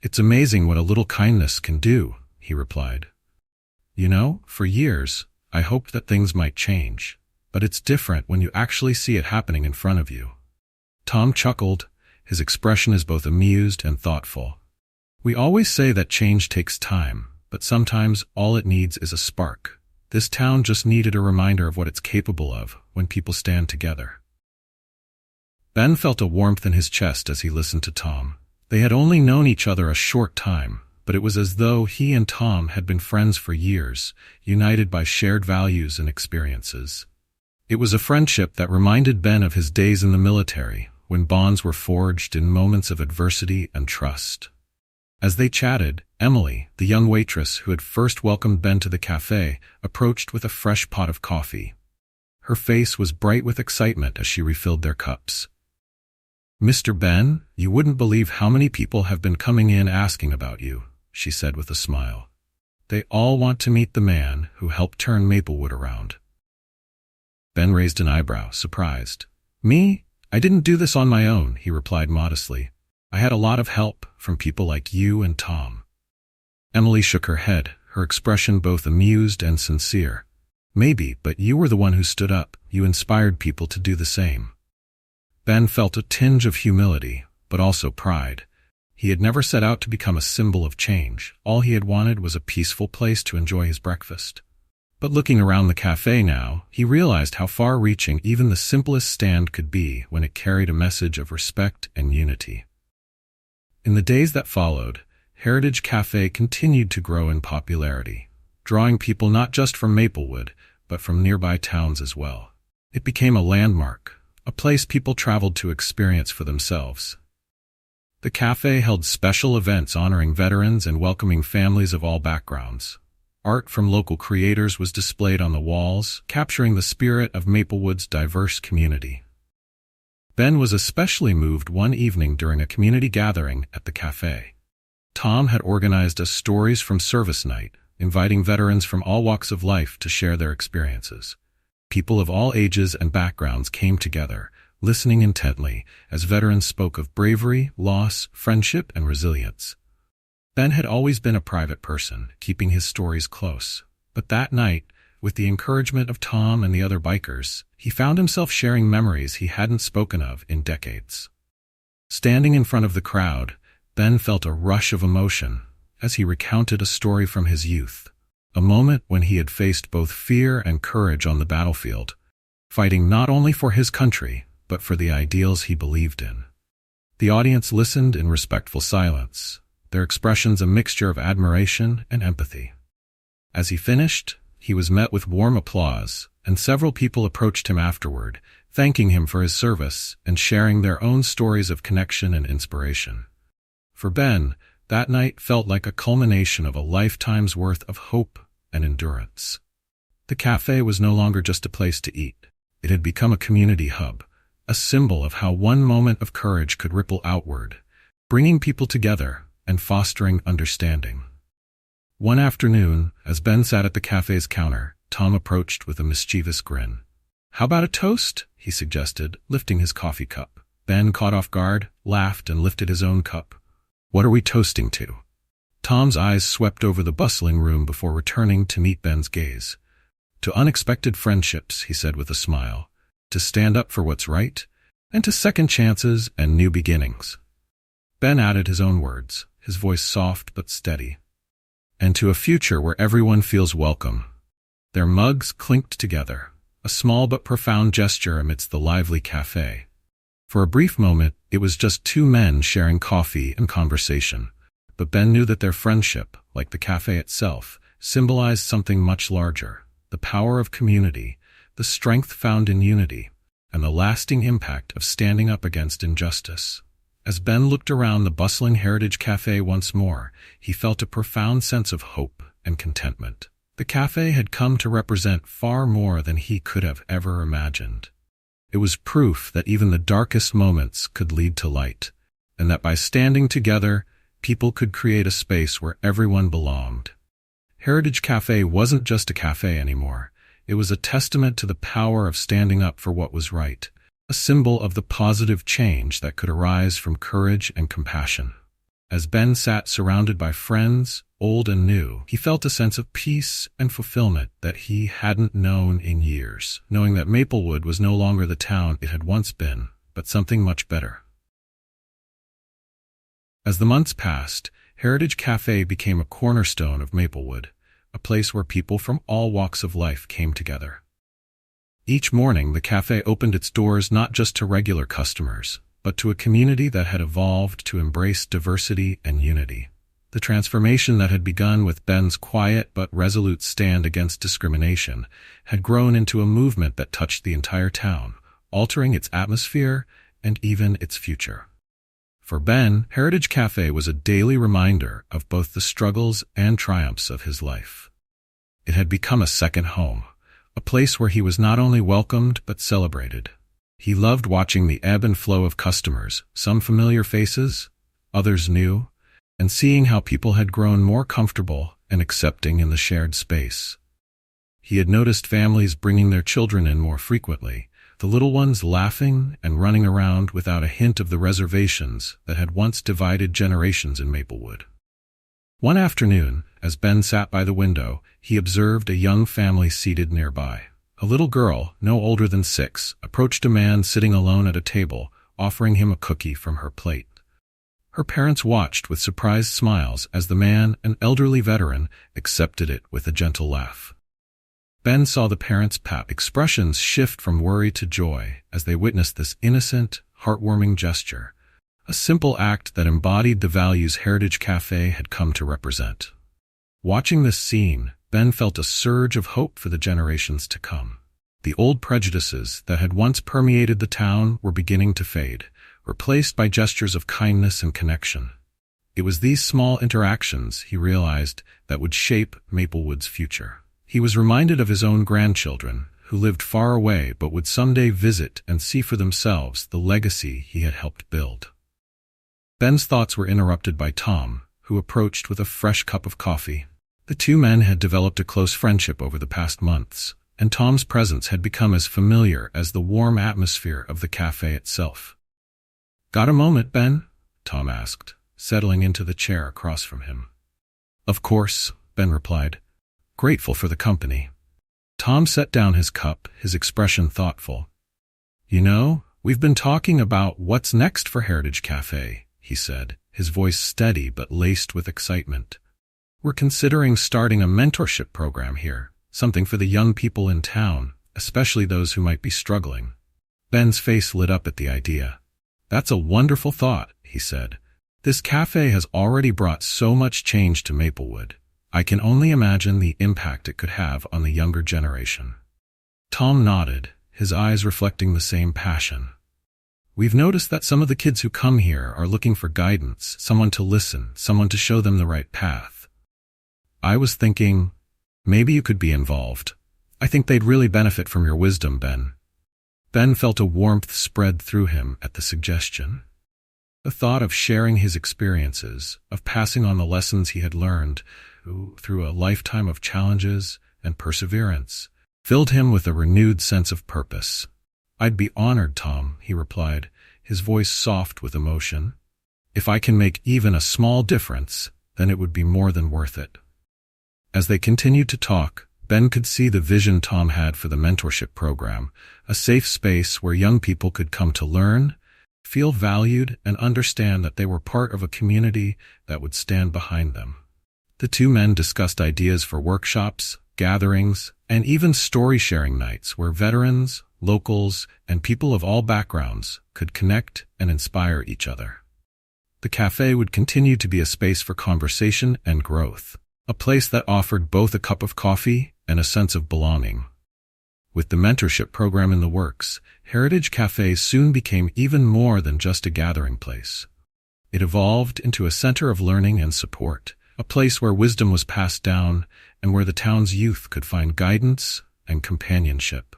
"It's amazing what a little kindness can do," he replied. "You know, for years, I hoped that things might change, but it's different when you actually see it happening in front of you." Tom chuckled, his expression is both amused and thoughtful. "We always say that change takes time, but sometimes all it needs is a spark. This town just needed a reminder of what it's capable of when people stand together." Ben felt a warmth in his chest as he listened to Tom. They had only known each other a short time, but it was as though he and Tom had been friends for years, united by shared values and experiences. It was a friendship that reminded Ben of his days in the military, when bonds were forged in moments of adversity and trust. As they chatted, Emily, the young waitress who had first welcomed Ben to the cafe, approached with a fresh pot of coffee. Her face was bright with excitement as she refilled their cups. "Mr. Ben, you wouldn't believe how many people have been coming in asking about you," she said with a smile. "They all want to meet the man who helped turn Maplewood around." Ben raised an eyebrow, surprised. "Me? I didn't do this on my own," he replied modestly. "I had a lot of help from people like you and Tom." Emily shook her head, her expression both amused and sincere. "Maybe, but you were the one who stood up. You inspired people to do the same." Ben felt a tinge of humility, but also pride. He had never set out to become a symbol of change. All he had wanted was a peaceful place to enjoy his breakfast. But looking around the cafe now, he realized how far-reaching even the simplest stand could be when it carried a message of respect and unity. In the days that followed, Heritage Café continued to grow in popularity, drawing people not just from Maplewood, but from nearby towns as well. It became a landmark, a place people traveled to experience for themselves. The cafe held special events honoring veterans and welcoming families of all backgrounds. Art from local creators was displayed on the walls, capturing the spirit of Maplewood's diverse community. Ben was especially moved one evening during a community gathering at the cafe. Tom had organized a Stories from Service night, inviting veterans from all walks of life to share their experiences. People of all ages and backgrounds came together, listening intently as veterans spoke of bravery, loss, friendship, and resilience. Ben had always been a private person, keeping his stories close. But that night, with the encouragement of Tom and the other bikers, he found himself sharing memories he hadn't spoken of in decades. Standing in front of the crowd, Ben felt a rush of emotion as he recounted a story from his youth, a moment when he had faced both fear and courage on the battlefield, fighting not only for his country, but for the ideals he believed in. The audience listened in respectful silence, their expressions a mixture of admiration and empathy. As he finished, he was met with warm applause, and several people approached him afterward, thanking him for his service and sharing their own stories of connection and inspiration. For Ben, that night felt like a culmination of a lifetime's worth of hope and endurance. The cafe was no longer just a place to eat. It had become a community hub, a symbol of how one moment of courage could ripple outward, bringing people together and fostering understanding. One afternoon, as Ben sat at the cafe's counter, Tom approached with a mischievous grin. "How about a toast?" he suggested, lifting his coffee cup. Ben, caught off guard, laughed and lifted his own cup. "What are we toasting to?" Tom's eyes swept over the bustling room before returning to meet Ben's gaze. "To unexpected friendships," he said with a smile, "to stand up for what's right, and to second chances and new beginnings." Ben added his own words, his voice soft but steady. "And to a future where everyone feels welcome." Their mugs clinked together, a small but profound gesture amidst the lively cafe. For a brief moment, it was just two men sharing coffee and conversation, but Ben knew that their friendship, like the cafe itself, symbolized something much larger: the power of community, the strength found in unity, and the lasting impact of standing up against injustice. As Ben looked around the bustling Heritage Cafe once more, he felt a profound sense of hope and contentment. The cafe had come to represent far more than he could have ever imagined. It was proof that even the darkest moments could lead to light, and that by standing together, people could create a space where everyone belonged. Heritage Cafe wasn't just a cafe anymore. It was a testament to the power of standing up for what was right, a symbol of the positive change that could arise from courage and compassion. As Ben sat surrounded by friends, old and new, he felt a sense of peace and fulfillment that he hadn't known in years, knowing that Maplewood was no longer the town it had once been, but something much better. As the months passed, Heritage Cafe became a cornerstone of Maplewood, a place where people from all walks of life came together. Each morning, the cafe opened its doors not just to regular customers, but to a community that had evolved to embrace diversity and unity. The transformation that had begun with Ben's quiet but resolute stand against discrimination had grown into a movement that touched the entire town, altering its atmosphere and even its future. For Ben, Heritage Cafe was a daily reminder of both the struggles and triumphs of his life. It had become a second home, a place where he was not only welcomed but celebrated. He loved watching the ebb and flow of customers, some familiar faces, others new, and seeing how people had grown more comfortable and accepting in the shared space. He had noticed families bringing their children in more frequently, the little ones laughing and running around without a hint of the reservations that had once divided generations in Maplewood. One afternoon, as Ben sat by the window, he observed a young family seated nearby. A little girl, no older than 6, approached a man sitting alone at a table, offering him a cookie from her plate. Her parents watched with surprised smiles as the man, an elderly veteran, accepted it with a gentle laugh. Ben saw the parents' expressions shift from worry to joy as they witnessed this innocent, heartwarming gesture, a simple act that embodied the values Heritage Cafe had come to represent. Watching this scene, Ben felt a surge of hope for the generations to come. The old prejudices that had once permeated the town were beginning to fade, replaced by gestures of kindness and connection. It was these small interactions, he realized, that would shape Maplewood's future. He was reminded of his own grandchildren, who lived far away but would someday visit and see for themselves the legacy he had helped build. Ben's thoughts were interrupted by Tom, who approached with a fresh cup of coffee. The two men had developed a close friendship over the past months, and Tom's presence had become as familiar as the warm atmosphere of the cafe itself. "Got a moment, Ben?" Tom asked, settling into the chair across from him. "Of course," Ben replied, grateful for the company. Tom set down his cup, his expression thoughtful. "You know, we've been talking about what's next for Heritage Café," he said, his voice steady but laced with excitement. "We're considering starting a mentorship program here, something for the young people in town, especially those who might be struggling." Ben's face lit up at the idea. "That's a wonderful thought," he said. "This cafe has already brought so much change to Maplewood. I can only imagine the impact it could have on the younger generation." Tom nodded, his eyes reflecting the same passion. "We've noticed that some of the kids who come here are looking for guidance, someone to listen, someone to show them the right path. I was thinking, maybe you could be involved. I think they'd really benefit from your wisdom, Ben." Ben felt a warmth spread through him at the suggestion. The thought of sharing his experiences, of passing on the lessons he had learned through a lifetime of challenges and perseverance, filled him with a renewed sense of purpose. "I'd be honored, Tom," he replied, his voice soft with emotion. "If I can make even a small difference, then it would be more than worth it." As they continued to talk, Ben could see the vision Tom had for the mentorship program, a safe space where young people could come to learn, feel valued, and understand that they were part of a community that would stand behind them. The two men discussed ideas for workshops, gatherings, and even story-sharing nights where veterans, locals, and people of all backgrounds could connect and inspire each other. The cafe would continue to be a space for conversation and growth, a place that offered both a cup of coffee and a sense of belonging. With the mentorship program in the works, Heritage Café soon became even more than just a gathering place. It evolved into a center of learning and support, a place where wisdom was passed down and where the town's youth could find guidance and companionship.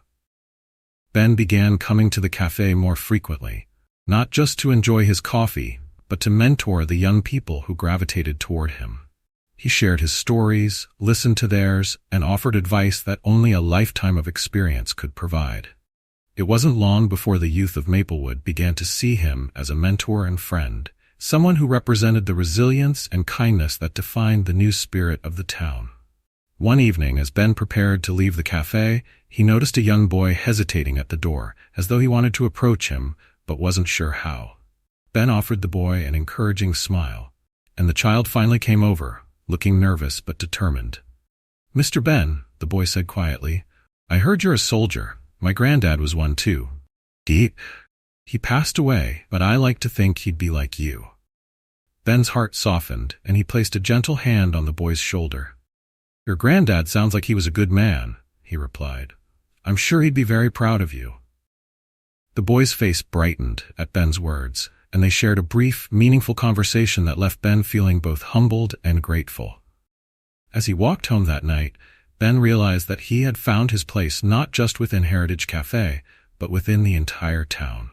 Ben began coming to the cafe more frequently, not just to enjoy his coffee, but to mentor the young people who gravitated toward him. He shared his stories, listened to theirs, and offered advice that only a lifetime of experience could provide. It wasn't long before the youth of Maplewood began to see him as a mentor and friend, someone who represented the resilience and kindness that defined the new spirit of the town. One evening, as Ben prepared to leave the cafe, he noticed a young boy hesitating at the door, as though he wanted to approach him, but wasn't sure how. Ben offered the boy an encouraging smile, and the child finally came over, looking nervous but determined. "Mr. Ben," the boy said quietly, "I heard you're a soldier. My granddad was one too. He passed away, but I like to think he'd be like you." Ben's heart softened, and he placed a gentle hand on the boy's shoulder. "Your granddad sounds like he was a good man," he replied. "I'm sure he'd be very proud of you." The boy's face brightened at Ben's words, and they shared a brief, meaningful conversation that left Ben feeling both humbled and grateful. As he walked home that night, Ben realized that he had found his place not just within Heritage Café, but within the entire town.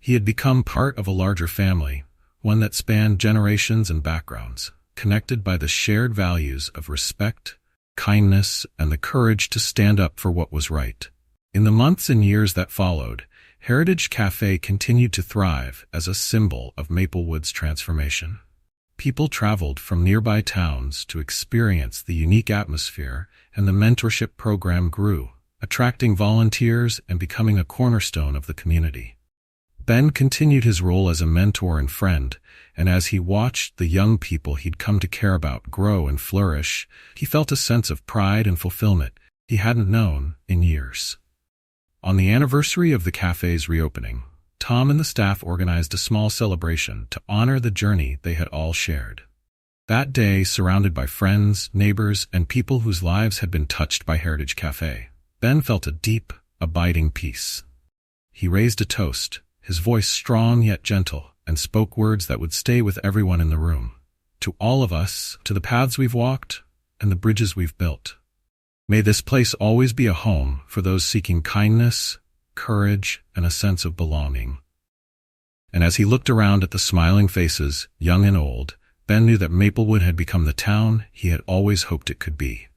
He had become part of a larger family, one that spanned generations and backgrounds, connected by the shared values of respect, kindness, and the courage to stand up for what was right. In the months and years that followed, Heritage Café continued to thrive as a symbol of Maplewood's transformation. People traveled from nearby towns to experience the unique atmosphere, and the mentorship program grew, attracting volunteers and becoming a cornerstone of the community. Ben continued his role as a mentor and friend, and as he watched the young people he'd come to care about grow and flourish, he felt a sense of pride and fulfillment he hadn't known in years. On the anniversary of the cafe's reopening, Tom and the staff organized a small celebration to honor the journey they had all shared. That day, surrounded by friends, neighbors, and people whose lives had been touched by Heritage Café, Ben felt a deep, abiding peace. He raised a toast, his voice strong yet gentle, and spoke words that would stay with everyone in the room. To all of us, to the paths we've walked, and the bridges we've built. May this place always be a home for those seeking kindness, courage, and a sense of belonging. And as he looked around at the smiling faces, young and old, Ben knew that Maplewood had become the town he had always hoped it could be.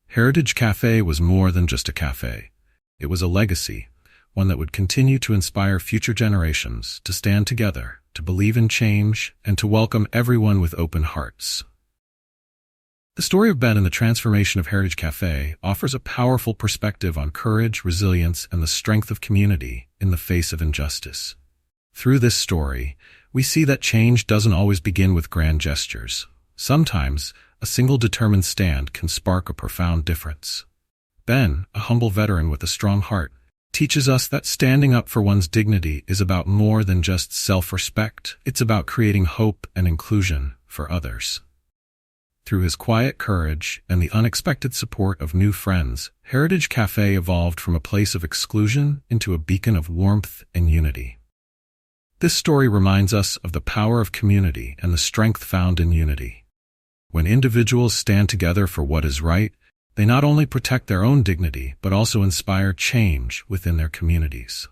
Heritage Café was more than just a cafe. It was a legacy, one that would continue to inspire future generations to stand together, to believe in change, and to welcome everyone with open hearts. The story of Ben and the transformation of Heritage Café offers a powerful perspective on courage, resilience, and the strength of community in the face of injustice. Through this story, we see that change doesn't always begin with grand gestures. Sometimes, a single determined stand can spark a profound difference. Ben, a humble veteran with a strong heart, teaches us that standing up for one's dignity is about more than just self-respect. It's about creating hope and inclusion for others. Through his quiet courage and the unexpected support of new friends, Heritage Café evolved from a place of exclusion into a beacon of warmth and unity. This story reminds us of the power of community and the strength found in unity. When individuals stand together for what is right, they not only protect their own dignity, but also inspire change within their communities.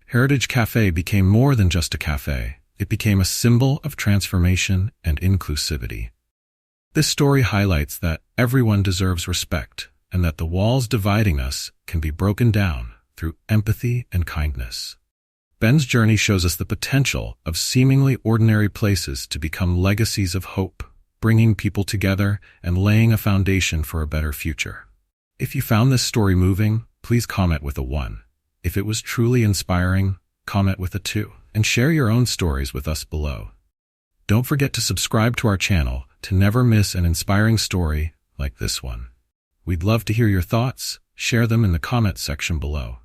Heritage Café became more than just a cafe. It became a symbol of transformation and inclusivity. This story highlights that everyone deserves respect, and that the walls dividing us can be broken down through empathy and kindness. Ben's journey shows us the potential of seemingly ordinary places to become legacies of hope, bringing people together and laying a foundation for a better future. If you found this story moving, please comment with a 1. If it was truly inspiring, comment with a 2, and share your own stories with us below. Don't forget to subscribe to our channel to never miss an inspiring story like this one. We'd love to hear your thoughts. Share them in the comments section below.